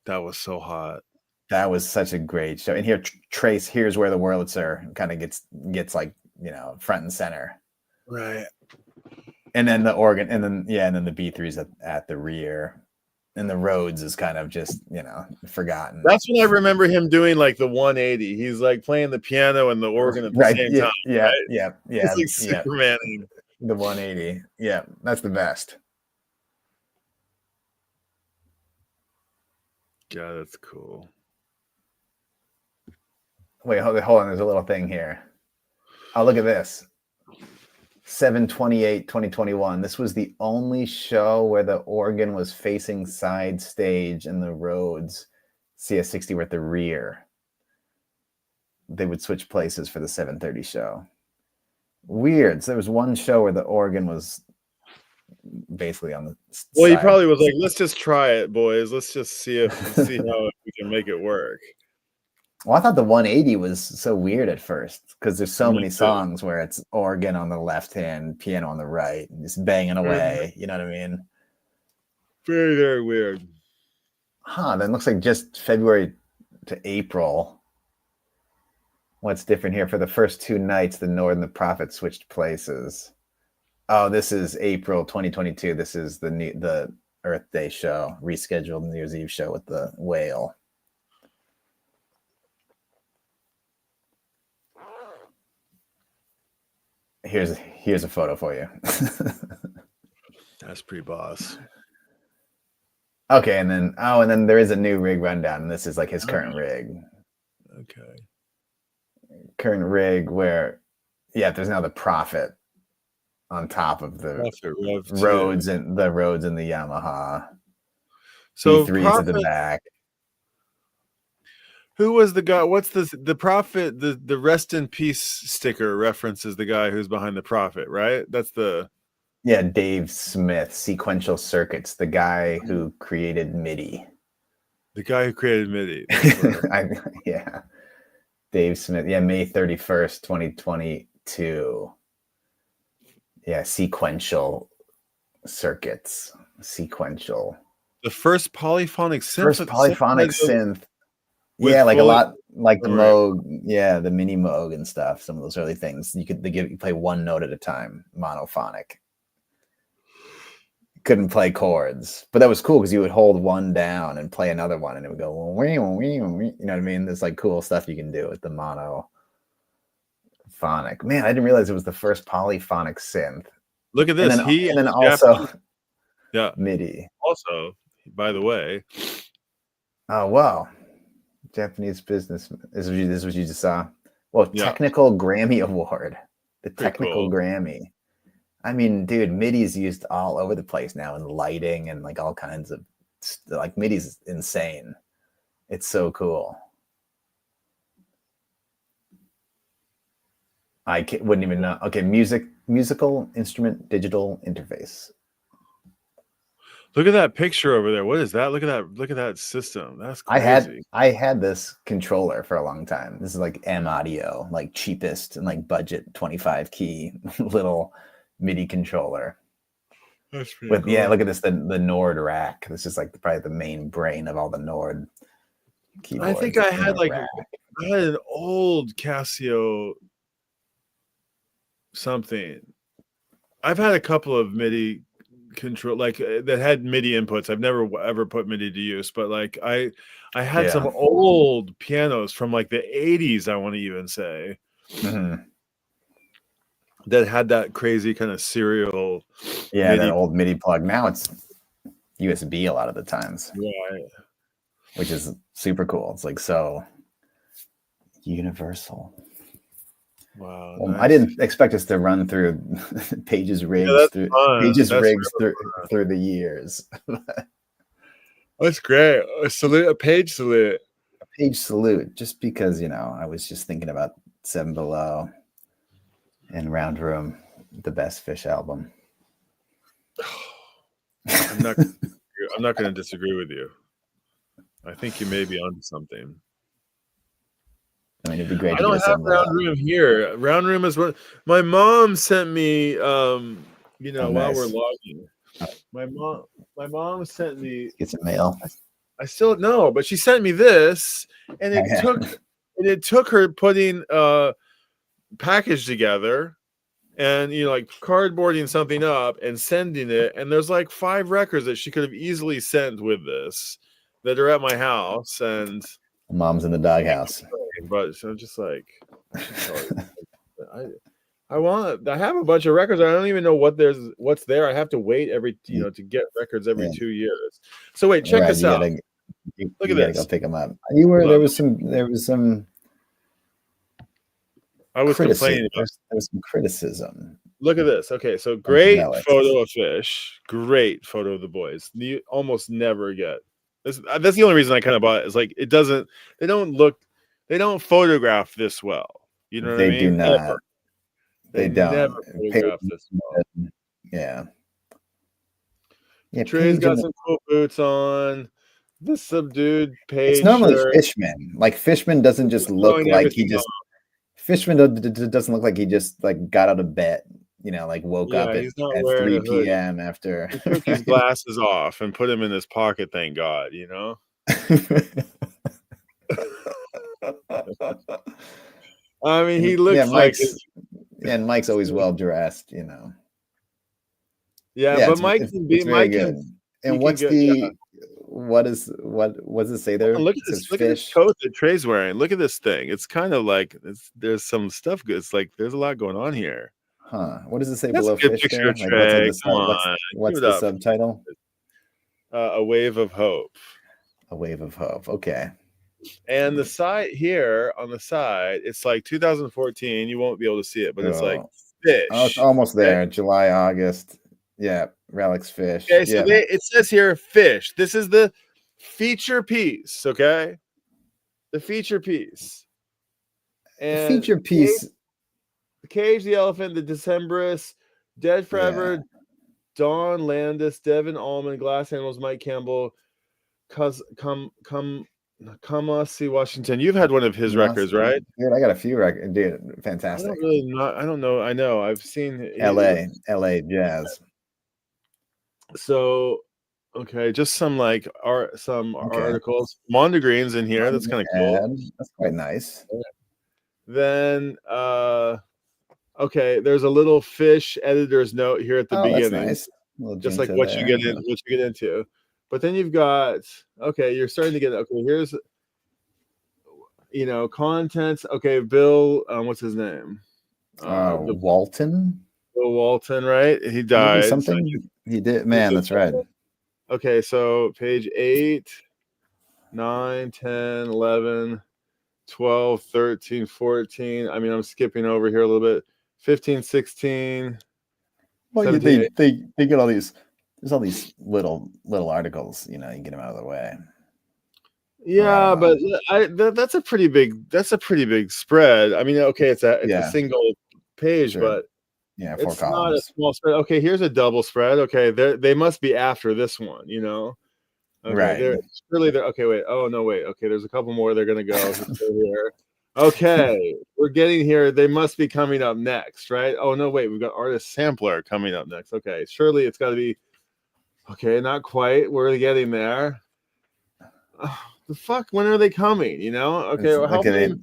That was so hot. That was such a great show. And here, Trace, here's where the Wurlitzer kind of gets like, front and center. Right. And then the organ, and then the B3's at the rear. And the Rhodes is kind of just, forgotten. That's when I remember him doing like the 180. He's like playing the piano and the organ at the same time. Yeah, right? Yeah. It's like Superman. The 180. Yeah, that's the best. God, that's cool. Wait, hold on. There's a little thing here. Oh, look at this. 7/28/2021. This was the only show where the organ was facing side stage and the Rhodes CS60 were at the rear. They would switch places for the 7:30 show. Weird. So there was one show where the organ was basically on the side. He probably was like, let's just try it, boys. Let's just see how we can make it work. Well, I thought the 180 was so weird at first because there's so many songs where it's organ on the left hand, piano on the right, just banging away. You know what I mean? Very, very weird. Then looks like just February to April. What's different here? For the first 2 nights, the Nord and the Prophet switched places. Oh, this is April 2022. This is the Earth Day show, rescheduled New Year's Eve show with the whale. Here's a photo for you. That's pretty boss. Okay, and then there is a new rig rundown, and this is like his current rig. Okay. Current rig where, there's now the Prophet. on top of the Prophet Rev 2. roads and the Yamaha. So B3s at the back. Who was the guy? What's the Prophet? The rest in peace sticker references the guy who's behind the Prophet, right? That's the Dave Smith, Sequential Circuits, the guy who created MIDI. The guy who created MIDI. Yeah. Dave Smith. Yeah, May 31st, 2022. Yeah, Sequential Circuits. Sequential. The first polyphonic synth. First polyphonic synth. With yeah, like a lot, like the right. Moog, yeah, the mini Moog and stuff. Some of those early things you play one note at a time, monophonic. Couldn't play chords, but that was cool because you would hold one down and play another one, and it would go, you know what I mean? There's like cool stuff you can do with the monophonic. Man, I didn't realize it was the first polyphonic synth. Look at this. And then also, yeah, MIDI. Also, by the way, oh wow. Japanese business. This is what you just saw. Well, yeah. Technical Grammy Award. The Pretty Technical cool. Grammy. I mean, dude, MIDI is used all over the place now in lighting and like all kinds of like MIDI's insane. It's so cool. I wouldn't even know. Okay, musical instrument digital interface. Look at that picture over there. What is that? Look at that system. That's crazy. I had this controller for a long time. This is like M Audio, like cheapest and like budget 25 key little MIDI controller. That's pretty cool. Yeah, look at this, the Nord rack. This is like probably the main brain of all the Nord keyboards. I think I had an old Casio something. I've had a couple of MIDI control that had MIDI inputs. I've never ever put MIDI to use, but like I had some old pianos from like the 80s, I want to even say. Mm-hmm. That had that crazy kind of serial. Yeah, MIDI. That old MIDI plug. Now it's USB a lot of the times. Right. Which is super cool. It's like so universal. Wow. Well, nice. I didn't expect us to run through Page's rigs through the years. That's great. A Page salute. A Page salute, just because, I was just thinking about Seven Below and Round Room, the Best Fish album. I'm not going to disagree with you. I think you may be onto something. I mean, it'd be great. I don't have Round Room here. Round Room is what my mom sent me. While we're logging, my mom sent me. Get some mail. I still no, but she sent me this, and it took her putting a package together, and like cardboarding something up and sending it. And there's like 5 records that she could have easily sent with this that are at my house, and Mom's in the doghouse. But so just like I have a bunch of records. I don't even know what's there. I have to wait to get records every 2 years. So wait, check this out. Look at this. Go pick them up. There was some. I was complaining. There was some criticism. Look at this. Okay, so great photo of fish. Great photo of the boys. You almost never get. That's the only reason I kind of bought it. Is like they don't photograph this well. You know what I mean? They do not. Never. They don't. Never photograph this well. Yeah. Trey's got some cool boots on. The subdued Page. It's normally Fishman. Like Fishman doesn't just look like he just. Fishman doesn't look like he just like got out of bed. Like woke up at 3 p.m. after. He took his glasses off and put them in his pocket. Thank God. I mean, he looks and Mike's always well dressed, Yeah, but Mike can be Mike good. And what does it say there? Look at this coat that Trey's wearing. Look at this thing. It's kind of like there's some stuff good. It's like there's a lot going on here. Huh? What does it say That's below fish there? What's the subtitle? A Wave of Hope. A Wave of Hope. Okay. And the side here on the side, it's like 2014. You won't be able to see it, but it's like Oh, it's fish. almost Okay. there. July, August. Yeah, Relics Fish. Okay, so Yeah, it says here fish. This is the feature piece, okay? The feature piece. the And feature piece. the cage, the elephant, the Decemberus, Dead Yeah, Forever, Don Landis, Devin Allman, Glass Animals, Mike Campbell, Kamasi Washington. You've had one of his records, right? dude, I got a few records. Dude, I don't fantastic. really not. I don't know. I know. I've seen. LA Jazz. So, okay, just some some Okay, articles. Mondegreen's in here. That's kind of cool. That's quite nice. Then, okay, there's a little fish editor's note here at the Oh, that's beginning, nice. A little just like Jinta what you there. get into. But then you've got, okay, you're starting to get, okay, here's, contents. Okay, Bill, what's his name? Walton. Bill Walton, right? He Maybe died. So something he did. Man, that's right. okay, so page 8, 9, 10, 11, 12, 13, 14. I mean, I'm skipping over here a little bit. 15, 16, Well, 17. they get all these. There's all these little articles. You get them out of the way. Yeah, but that's a pretty big spread. I mean, okay, it's a single page, sure. but Yeah, 4 it's columns. not a small spread. Okay, here's a double spread. Okay, they must be after this one, Okay, right. they're okay. Wait, oh no, wait. Okay, there's a couple more. They're gonna go here. Okay, we're getting here. They must be coming up next, right? Oh no, wait. We've got artist sampler coming up next. Okay, surely it's got to be. Okay, not quite. We're getting there. The fuck? When are they coming? Okay. Well, how many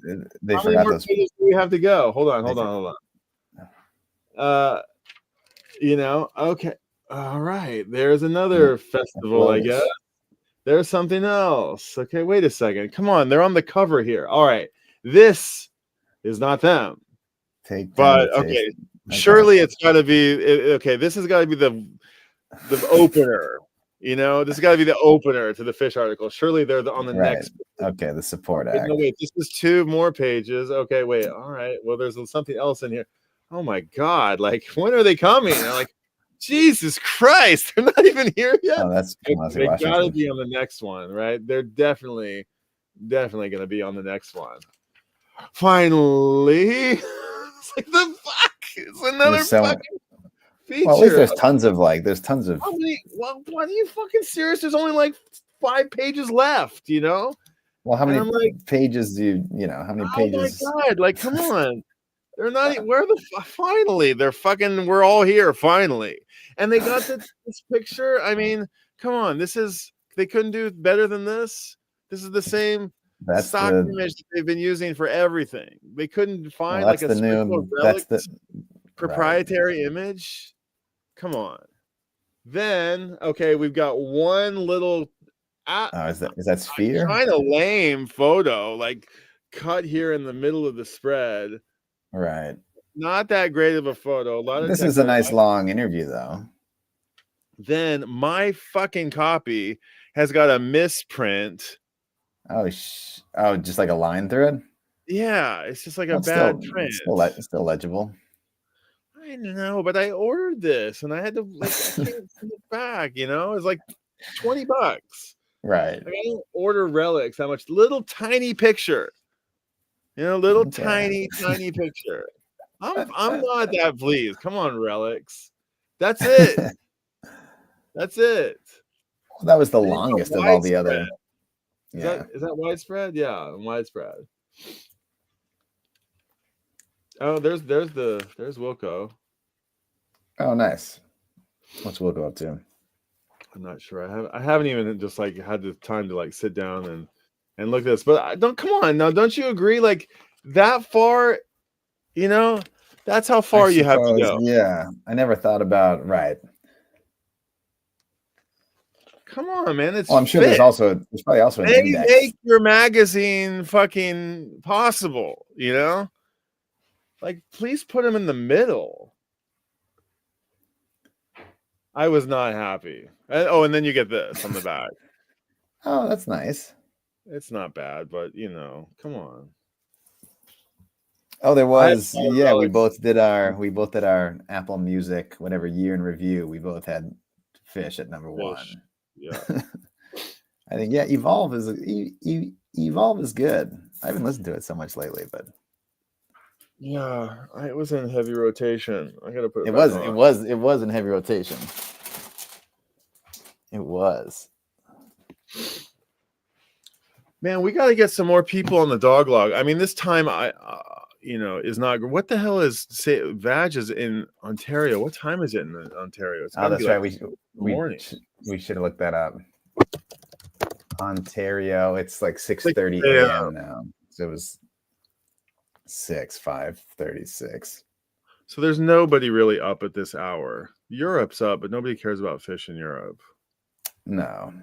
forgot more those. pages do we have to go? Hold on. Okay. All right. There's another festival, I guess. There's something else. Okay, wait a second. Come on, they're on the cover here. All right. This is not them. But okay, surely it's got to be okay. This has got to be the opener. This has got to be the opener to the fish article. Surely they're on the next. Okay, the support act. No, wait, this is 2 more pages. Okay, wait. All right. Well, there's something else in here. Oh my God! Like, when are they coming? I'm like, Jesus Christ! They're not even here yet. Oh, that's they got to be on the next one, right? They're definitely going to be on the next one. Finally, it's like the fuck. It's another fucking feature. Well, at least there's tons of. How many? Well, are you fucking serious? There's only like 5 pages left. Well, how many pages do you? How many pages? Oh my God! Like, come on. They're not. Where finally? They're fucking. We're all here finally, and they got this picture. I mean, come on. They couldn't do better than this. This is the same stock image that they've been using for everything. They couldn't find like a special relics proprietary image. Come on. Then okay, we've got one little. Is that sphere? Kind of lame photo, like cut here in the middle of the spread. Right. Not that great of a photo. This is a nice long interview, though. Then my fucking copy has got a misprint. Oh, just like a line through it? Yeah, it's just like a bad print. Still legible. I know, but I ordered this and I had to I can't send it back, It's like $20. Right. I don't order relics that much. Little tiny picture. Tiny picture. I'm not that pleased. Come on, relics. That's it. That's it. Well, that was the longest of all the other. Yeah. Is that widespread? Yeah, widespread. Oh, there's Wilco. Oh, nice. What's Wilco up to? I'm not sure. I haven't even just had the time to sit down and look at this. But come on now, don't you agree? Like that far, that's how far you have to go. Yeah, I never thought about right. Come on, man. It's I'm sure there's probably also an index. Make your magazine fucking possible, Like, please put them in the middle. I was not happy. And then you get this on the back. Oh, that's nice. It's not bad, but come on. Oh, there I was. Yeah, we both did our Apple Music, whatever year in review. We both had Fish at number fish. one. Yeah. I think yeah, Evolve is good. I haven't listened to it so much lately, but Yeah, it was in heavy rotation. I gotta put it it back was on. in heavy rotation. It was. Man, we got to get some more people on the dog log. I mean, this time is not. What the hell is Vag is in Ontario? What time is it in Ontario? It's got Oh, to be that's like right. morning. We should have looked that up. Ontario, it's like 6:30 6 a.m. now. So it was 5:36. So there's nobody really up at this hour. Europe's up, but nobody cares about fish in Europe. No.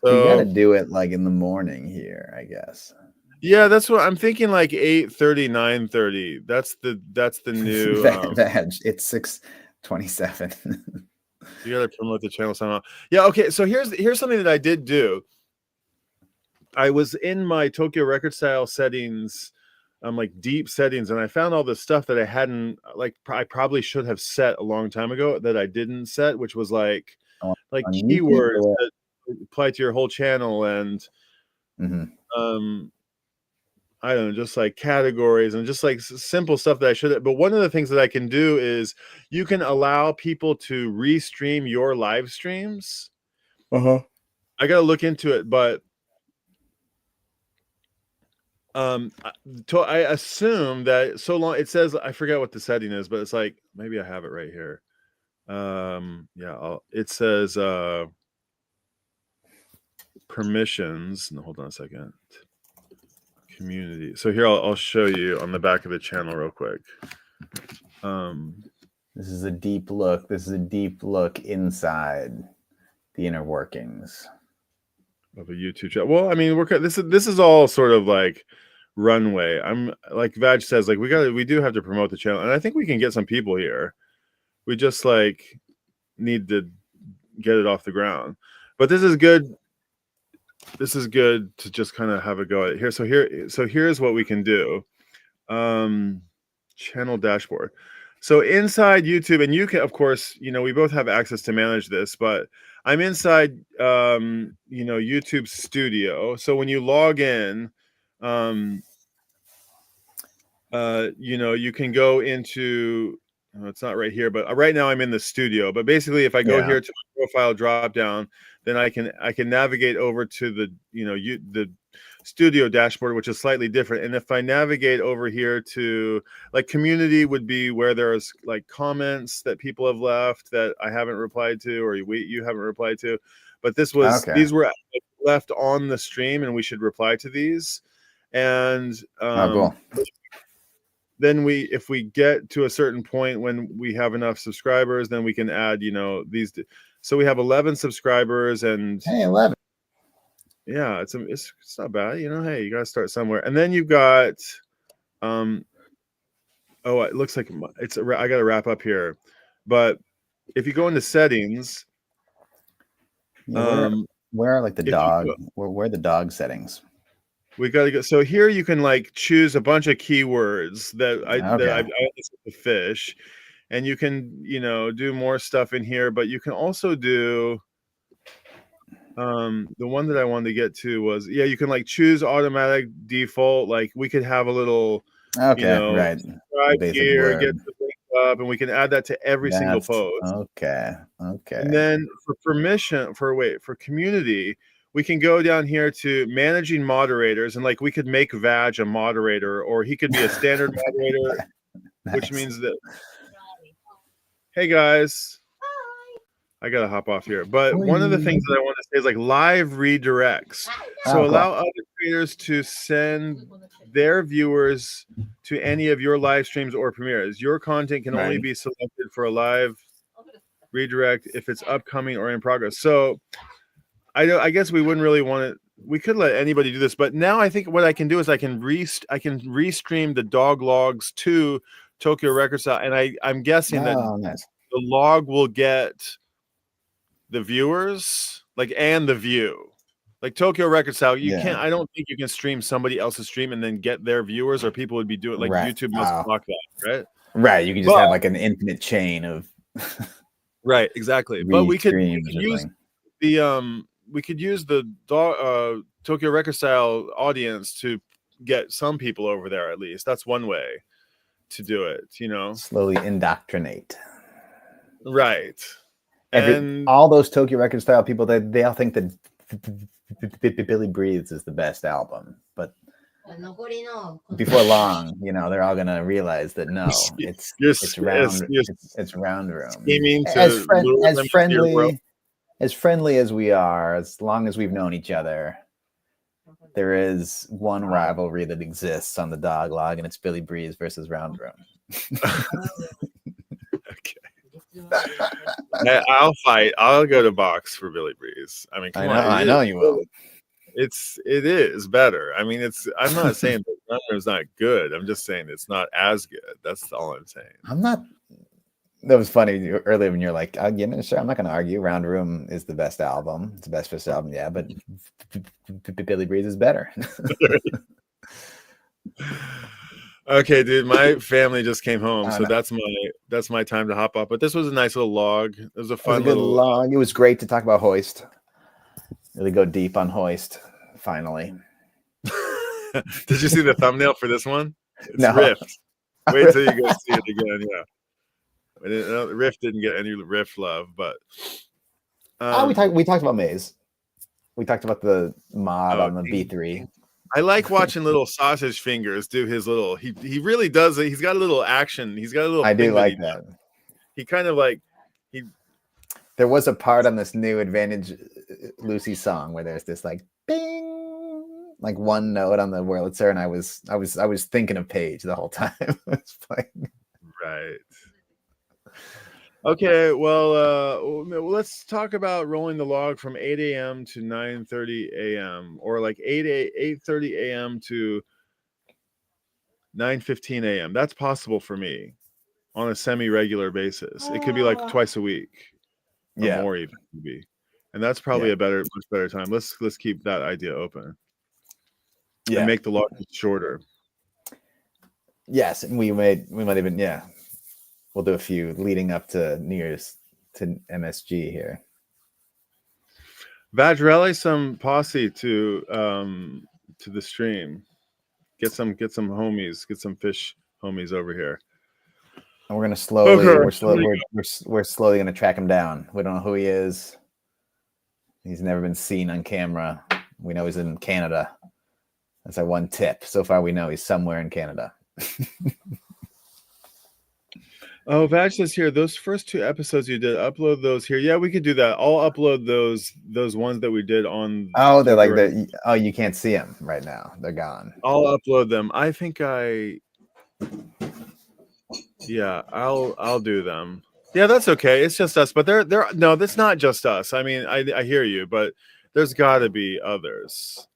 So we got to do it like in the morning here, I guess. Yeah, that's what I'm thinking. Like 8:30, 9:30. That's the new. Vag. It's 6:27. You got to promote the channel somehow. Yeah. Okay. So here's something that I did do. I was in my Tokyo record style settings, like deep settings, and I found all this stuff that I hadn't, like, I probably should have set a long time ago that I didn't set, which was like on YouTube keywords that apply to your whole channel and I don't know, just like categories and just like simple stuff that I should have. But one of the things that I can do is you can allow people to restream your live streams. I got to look into it, but I assume that so long it says, I forget what the setting is, but it's like, maybe I have it right here. Yeah, it says permissions. No, hold on a second. Community. So here I'll show you on the back of the channel real quick. This is a deep look. This is a deep look inside the inner workings of a YouTube channel. Well, I mean, this is all sort of like runway. I'm like Vag says, like we do have to promote the channel, and I think we can get some people here. We just like need to get it off the ground. But this is good. This is good to just kind of have a go at it here. So here's what we can do. Channel dashboard. So inside YouTube, and you can, of course, we both have access to manage this, but I'm inside, YouTube Studio. So when you log in, you can go into, it's not right here, but right now I'm in the studio. But basically, if I go here to my profile drop down, then I can navigate over to the the studio dashboard, which is slightly different. And if I navigate over here to like community, would be where there's like comments that people have left that I haven't replied to, or you haven't replied to. But these were left on the stream, and we should reply to these. And cool. then if we get to a certain point when we have enough subscribers, then we can add, these. So we have 11 subscribers, and hey, 11. Yeah, it's not bad. Hey, you got to start somewhere. And then you've got, it looks like I got to wrap up here. But if you go into settings, where are like the dog, where are the dog settings? We got to go. So here you can like choose a bunch of keywords that I the fish, and you can do more stuff in here. But you can also do the one that I wanted to get to was you can like choose automatic default. Like we could have a little right here, get the link up, and we can add that to every single post. Okay. And then for permission for community, we can go down here to managing moderators, and like we could make Vag a moderator, or he could be a standard moderator, which means that, hey guys, I gotta hop off here. But one of the things that I want to say is like live redirects. So allow other creators to send their viewers to any of your live streams or premieres. Your content can only be selected for a live redirect if it's upcoming or in progress. So I guess we wouldn't really want it. We could let anybody do this, but now I think what I can do is I can restream the dog logs to Tokyo Record Style, and I'm guessing that the log will get the viewers and the view. Like Tokyo Record Style, you can't. I don't think you can stream somebody else's stream and then get their viewers, or people would be doing like YouTube must block that, right? Right. You can just have like an infinite chain of. Right. Exactly. But we could use the Tokyo Record Style audience to get some people over there. At least that's one way to do it. You know, slowly indoctrinate. Right. All those Tokyo Record Style people, they all think that Billy Breathes is the best album, but before long, you know, they're all gonna realize that no, it's round room. As friendly as we are, as long as we've known each other, there is one rivalry that exists on the dog log, and it's Billy Breeze versus Round Room. Okay. I'll fight. I'll go to box for Billy Breeze. I mean, I know you will. It is better. I mean, I'm not saying that Round Room's not good. I'm just saying it's not as good. That's all I'm saying. That was funny earlier when you're like, sure, I'm not going to argue. Round Room is the best album. It's the best first album, yeah, but Billy Breeze is better. Okay, dude, my family just came home, so that's my time to hop up. But this was a nice little log. It was a fun little log. It was great to talk about Hoist. Really go deep on Hoist. Finally. Did you see the thumbnail for this one? It's no. Rift. Wait till you go see it again. Yeah, Rift didn't get any Rift love, but we talked about Maze. We talked about the mod on the B3. I like watching little sausage fingers do his little. He really does it. He's got a little action. He's got a little. I do like that. He kind of like he. There was a part on this new Advantage Lucy song where there's this like bing, like one note on the Wurlitzer, and I was thinking of Paige the whole time. It's playing. Right. Okay, well, let's talk about rolling the log from 8 a.m. to 9:30 a.m. or like 8:30 a.m. to 9:15 a.m. That's possible for me on a semi-regular basis. It could be like twice a week, or more even, maybe. And that's probably a much better time. Let's keep that idea open. And make the log shorter. Yes, and we might even we'll do a few leading up to New Year's to MSG here. Vaj, rally some posse to the stream. Get some homies, get some fish homies over here. And we're gonna we're slowly gonna track him down. We don't know who he is. He's never been seen on camera. We know he's in Canada. That's our one tip. So far we know he's somewhere in Canada. Oh, Vaj says here, those first 2 episodes you did, upload those here. Yeah, we could do that. I'll upload those ones that we did on. Oh, they're like you can't see them right now. They're gone. I'll upload them. I think I'll do them. Yeah, that's okay. It's just us, but no, that's not just us. I mean, I hear you, but there's got to be others.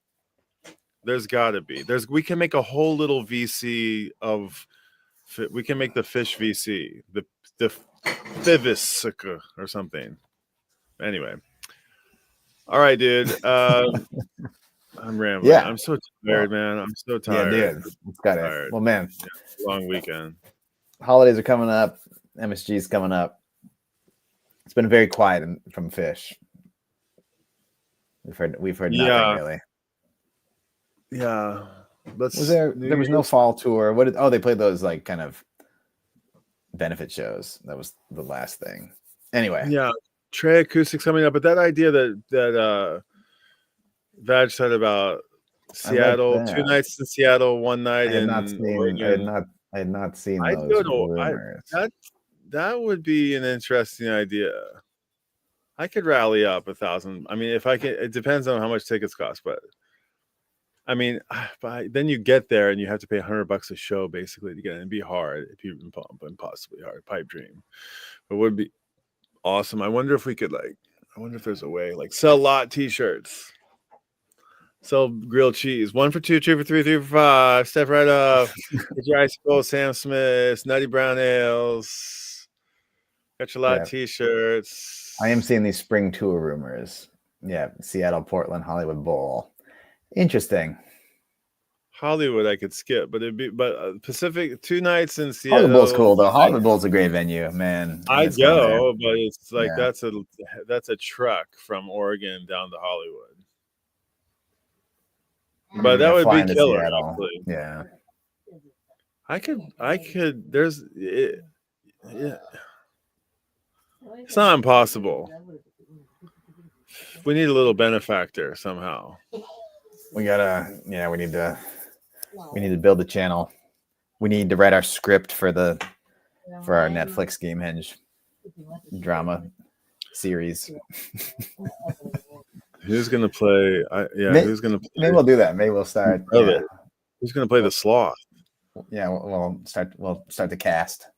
There's got to be. We can make a whole little VC of. We can make the fish VC, the Fivis or something. Anyway, all right, dude. I'm rambling. Yeah, I'm so tired, man. I'm so tired. Yeah, dude. It's got it. Well, man, long weekend. Holidays are coming up. MSG's coming up. It's been very quiet from Fish. We've heard nothing really. Yeah. There was no fall tour. They played those like kind of benefit shows. That was the last thing. Anyway. Yeah. Trey Acoustics coming up, but that idea that Vaj said about Seattle, 2 nights in Seattle, 1 night in Oregon. I had not seen those rumors. That would be an interesting idea. I could rally up 1,000. I mean, if I can, it depends on how much tickets cost, but I mean, then you get there and you have to pay $100 a show basically to get in. It'd be hard. It'd be impossibly hard. Pipe dream. It would be awesome. I wonder if we could I wonder if there's a way sell lot t-shirts, sell grilled cheese. 1 for 2, 2 for 3, 3 for 5. Step right up. Get your icicle, Sam Smith's, Nutty Brown Ales. Got your lot t-shirts. I am seeing these spring tour rumors. Yeah, Seattle, Portland, Hollywood Bowl. Interesting. Hollywood I could skip, but Pacific 2 nights in Hollywood Bowl's Seattle. cool though. Hollywood Bowl's a great venue, man. I I'd miss going there. go, but it's like Yeah. that's a truck from Oregon down to Hollywood. But that would be killer. Actually. Yeah. I could. There's. Yeah. It's not impossible. We need a little benefactor somehow. We gotta. Yeah, we need to build the channel. We need to write our script for our Netflix Gamehenge drama series. Who's gonna play? Who's gonna play? Maybe we'll do that. Maybe we'll start. Yeah. Who's gonna play the sloth? Yeah, we'll start the cast.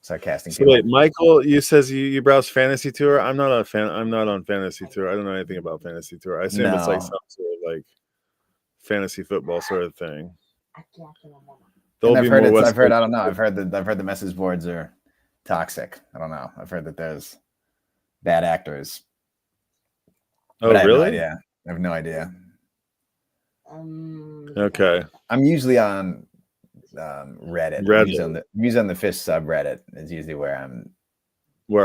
Start casting. So wait, Michael, you says you browse Fantasy Tour. I'm not a fan. I'm not on Fantasy Tour. I don't know anything about Fantasy Tour. I assume it's like some sort of like fantasy football sort of thing. I've heard. I don't know. I've heard the message boards are toxic. I don't know. I've heard that there's bad actors. Oh, really? I have no idea. Okay. I'm usually on Reddit. I'm usually on the fish subreddit is usually where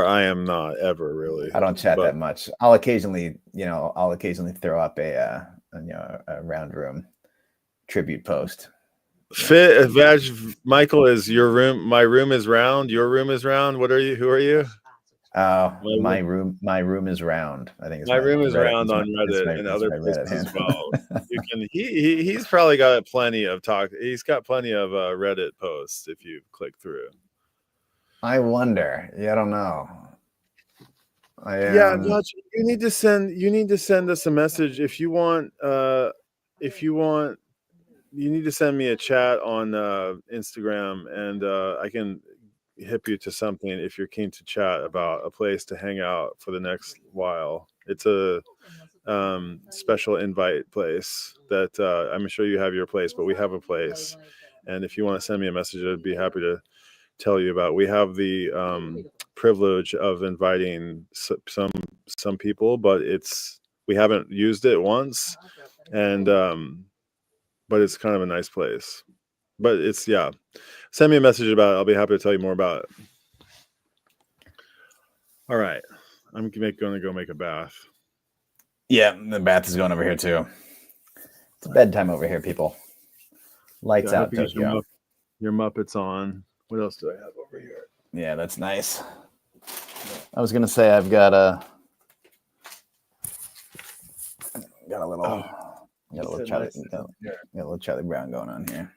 I am not ever really. I don't chat that much. I'll occasionally throw up a round room tribute post. Michael, is your room? My room is round. Your room is round. What are you? Who are you? My room is round. I think it's my room is round on Reddit and other places as well. You can. He's probably got plenty of talk. He's got plenty of Reddit posts if you click through. I wonder. Yeah, I don't know. Dutch, you need to send us a message if you want. You need to send me a chat on Instagram, and I can hip you to something if you're keen to chat about a place to hang out for the next while. It's a special invite place that I'm sure you have your place, but we have a place. And if you want to send me a message, I'd be happy to tell you about. We have the privilege of inviting some people, but we haven't used it once, and but it's kind of a nice place. But send me a message about it. I'll be happy to tell you more about it. All right. I'm going to go make a bath. Yeah, the bath is going over here too. It's bedtime over here, people. Lights out, Tokyo. Your Muppets on. What else do I have over here? Yeah, that's nice. I was going to say I've got a little Charlie Brown going on here.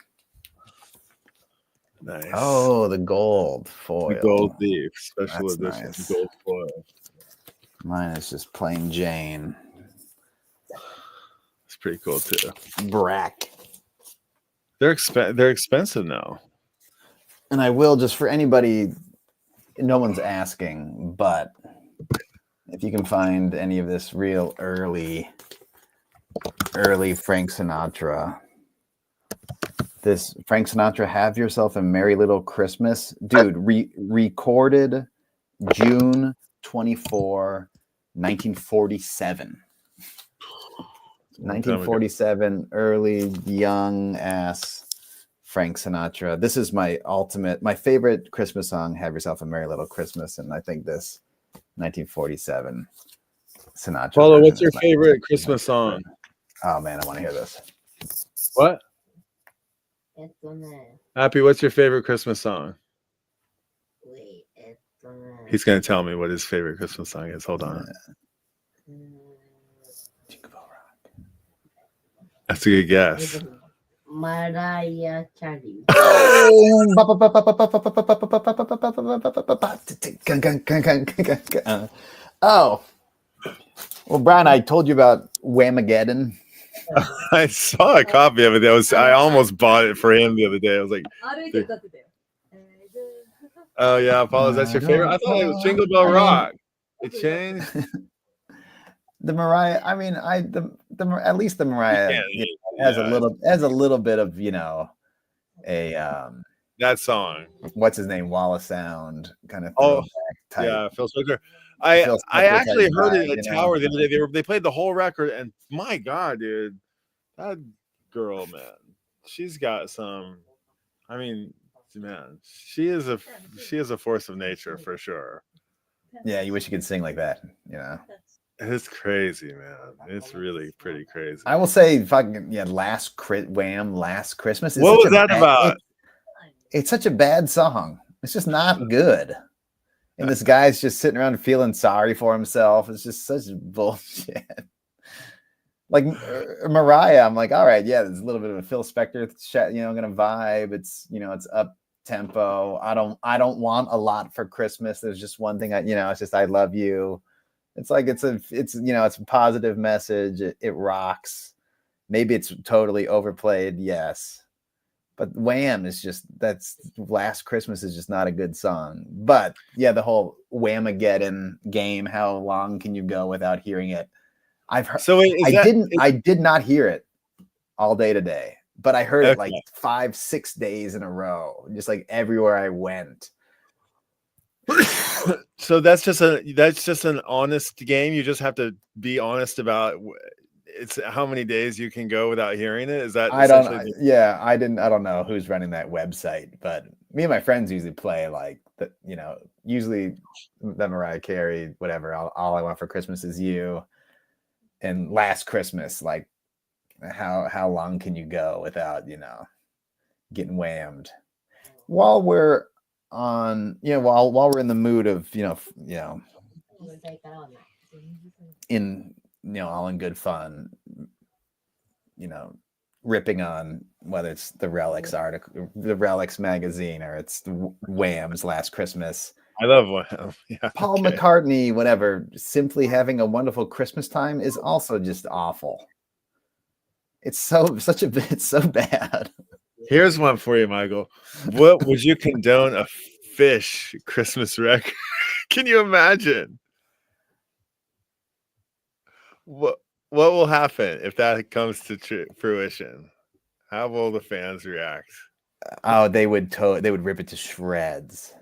Nice. Oh, the gold foil. The gold thief, special edition nice. Gold foil. Mine is just plain Jane. It's pretty cool too. Brack. They're expensive now. And I will, just for anybody, no one's asking, but if you can find any of this real early Frank Sinatra. This Frank Sinatra, Have Yourself a Merry Little Christmas. Dude, recorded June 24, 1947. 1947, early, young ass Frank Sinatra. This is my favorite Christmas song, Have Yourself a Merry Little Christmas. And I think this 1947 Sinatra. Paulo, what's your favorite Christmas song? Oh man, I want to hear this. What? Happy, what's your favorite Christmas song? He's going to tell me what his favorite Christmas song is. Hold on. That's a good guess. Mariah Carey. Oh. Well, Brian, I told you about Whamageddon. I saw a copy of it. I almost bought it for him the other day. I was like, oh yeah, Paul, that's your favorite? I thought it was Jingle Bell Rock. It changed. The Mariah, I mean, at least the Mariah has a little bit of, that song. What's his name? Wallace Sound kind of type. Yeah, Phil Spector. I Phil Spector actually type heard it vibe, at Tower the other day. They played the whole record, and my God, dude, that girl, man, she's got some. I mean, man, she is a force of nature for sure. Yeah, you wish you could sing like that. It's crazy, man. It's really pretty crazy. I will say, fucking Last Christmas. What was that about? It's such a bad song. It's just not good. And this guy's just sitting around feeling sorry for himself. It's just such bullshit. Like Mariah, I'm like, all right, yeah, there's a little bit of a Phil Spector, gonna vibe. It's it's up tempo. I don't want a lot for Christmas. There's just one thing it's just I love you. It's like it's a positive message. It rocks. Maybe it's totally overplayed, yes. But Wham is that's Last Christmas is just not a good song. But yeah, the whole Whamageddon game, how long can you go without hearing it? I've heard I did not hear it all day today, but I heard it like 5-6 days in a row, just like everywhere I went. So that's just an honest game. You just have to be honest about it's how many days you can go without hearing it. Is that I don't know who's running that website, but me and my friends usually play like the, usually the Mariah Carey, whatever. All I Want for Christmas Is You, and Last Christmas. Like, how long can you go without getting whammed? While we're on, while we're in the mood of in all in good fun, ripping on whether it's the Relics article, the Relics magazine, or it's Wham's Last Christmas. I love Wham. Yeah, Paul McCartney, whatever. Simply Having a Wonderful Christmas Time is also just awful. It's so bad. Here's one for you, Michael. What would you condone a Fish Christmas record? Can you imagine? What will happen if that comes to fruition? How will the fans react? Oh, they would rip it to shreds.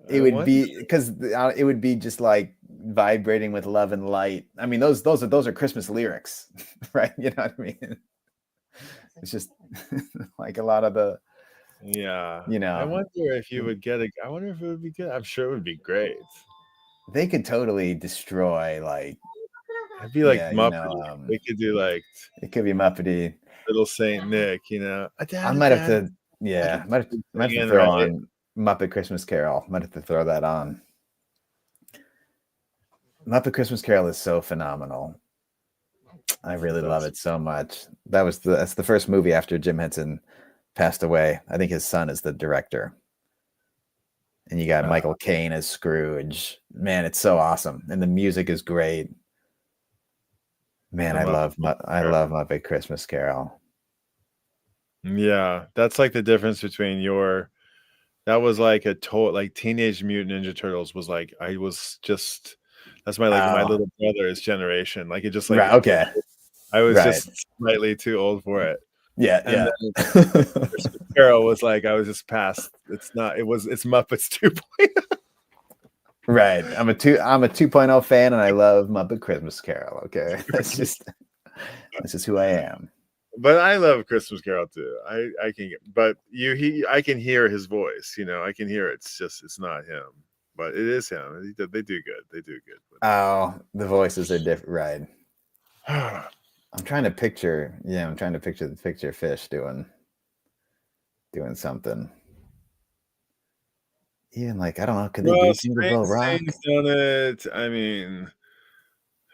It would be because it would be just like vibrating with love and light. I mean, those are Christmas lyrics, right? You know what I mean? It's just like a lot of the. Yeah. I wonder if you would get I wonder if it would be good. I'm sure it would be great. They could totally destroy like. It'd be like Muppety. They could do like. It could be Muppety. Little Saint Nick, I might have to. Yeah, might have to throw on Muppet Christmas Carol. Might have to throw that on. Muppet Christmas Carol is so phenomenal. I really love it so much. That's the first movie after Jim Henson passed away. I think his son is the director. And you got Michael Caine as Scrooge. Man, it's so awesome. And the music is great. Man, I love Muppet Christmas Carol. Yeah, that's like the difference between that was like like Teenage Mutant Ninja Turtles was like that's my my little brother's generation. Like it just like right, okay. I was just slightly too old for it. Yeah, and then Christmas Carol was like I was just past. It's Muppets 2.0. Right. I'm a 2.0 fan, and I love Muppet Christmas Carol. Okay, that's just who I am. But I love Christmas Carol too. I can hear his voice. I can hear it. It's not him, but it is him. They do good. They do good. Oh, the voices are different, right? I'm trying to picture. Yeah, I'm trying to picture Fish doing something. Even like I don't know, could they do Jingle Rock? Done it. I mean,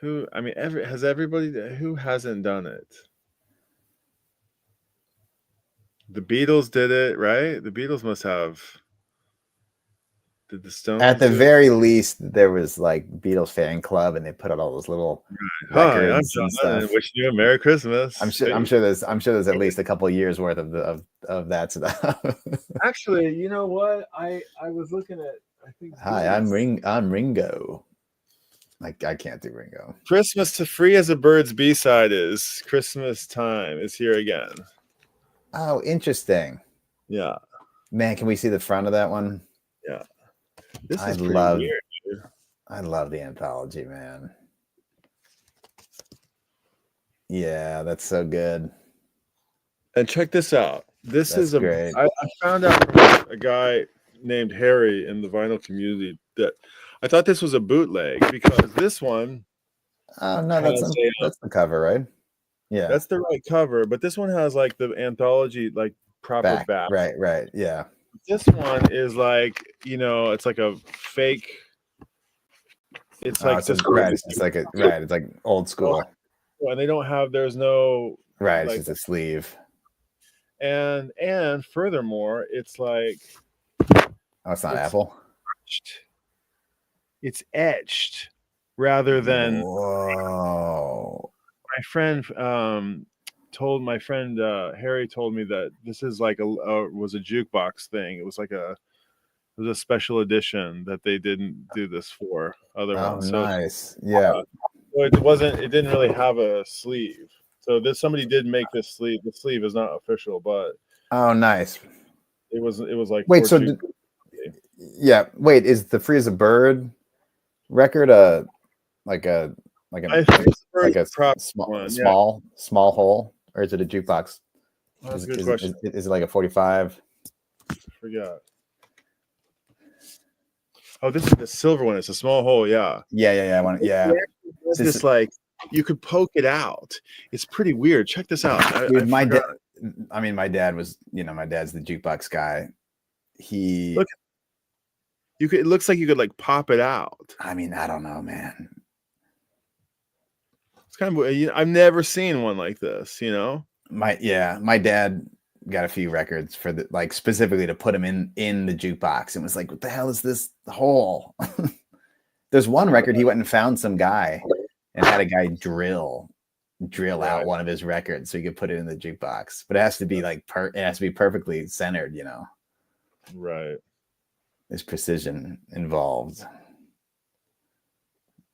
has everybody who hasn't done it? The Beatles did it, right? The Beatles must have. Did the Stones? At the very least, there was like Beatles fan club, and they put out all those little records and stuff. Wishing you a Merry Christmas. I'm sure there's at least a couple of years worth of that stuff. Actually, you know what? I was looking at. I think. Hi, I'm Ringo. I can't do Ringo. Christmas to Free as a Bird's B-side is Christmas Time is here again. Oh, interesting. Yeah. Man, can we see the front of that one? Yeah. This I is pretty love weird, dude. I love the anthology, man. Yeah, that's so good. And check this out. This That's is a. great. I found out from a guy named Harry in the vinyl community that I thought this was a bootleg because this one Oh no, has a. that's the cover, right? Yeah. That's the right cover, but this one has like the anthology, like proper back. Right. Yeah. This one is like, it's like a fake. It's Oh, like it's this. right. It's just like it's like old school. And they don't have. There's no. Right. It's Like, just a sleeve. and furthermore, it's like. Oh, it's not It's Apple. It's etched rather than. Whoa. My friend Harry told me that this is like was a jukebox thing. It was like it was a special edition that they didn't do this for other ones. So Nice. Yeah. it didn't really have a sleeve. So somebody did make this sleeve. The sleeve is not official, but Oh, nice. it was like Wait, so wait, is the Free as a Bird record like a small hole, or is it a jukebox? That's a good question. Is it like a 45? I forgot. Oh, this is the silver one. It's a small hole. Yeah. Yeah. This is like you could poke it out. It's pretty weird. Check this out. Dude, my dad was, my dad's the jukebox guy. It looks like you could like pop it out. I mean, I don't know, man. It's kind of, I've never seen one like this, My dad got a few records for specifically to put him in the jukebox, and was like, what the hell is this hole? There's one record he went and found some guy and had a guy drill out one of his records so he could put it in the jukebox, but it has to be it has to be perfectly centered, Right. There's precision involved.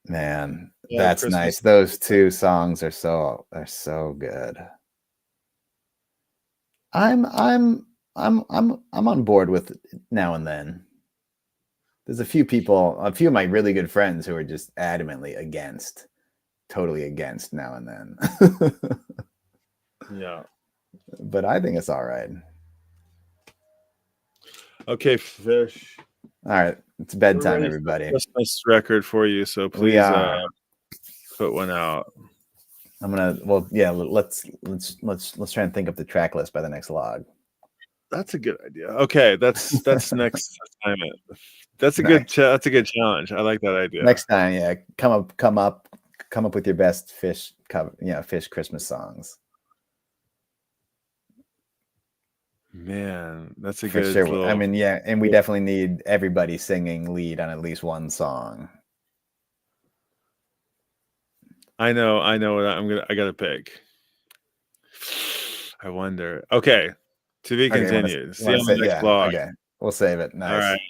Man, that's Christmas. Nice. Those two songs are so good. I'm on board with Now and Then. There's a few of my really good friends who are just adamantly totally against Now and Then. Yeah. But I think it's all right. Okay, Fish. All right, it's bedtime, everybody. Christmas record for you, so please put one out. I'm gonna. Well, yeah. Let's try and think of the track list by the next log. That's a good idea. Okay, that's next assignment. That's a good challenge. I like that idea. Next time, yeah. Come up with your best Fish Fish Christmas songs. Man, that's a for good. Sure. Little... I mean, yeah, and we definitely need everybody singing lead on at least one song. I know what I gotta pick. I wonder. Okay, to be continued. See you on the next vlog. Okay, we'll save it. Nice. All right.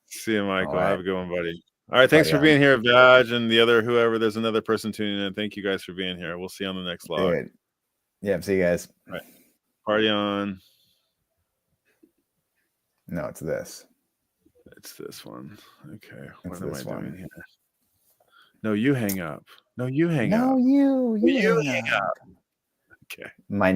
See you, Michael. Have a good one, buddy. All right, thanks for being here, Vaj, and the other whoever. There's another person tuning in. Thank you guys for being here. We'll see you on the next vlog. Yeah, see you guys. All right. Party on. No, it's this. It's this one. Okay. What am I doing here? No, you hang up. No, you hang up. No, you hang up. Okay. My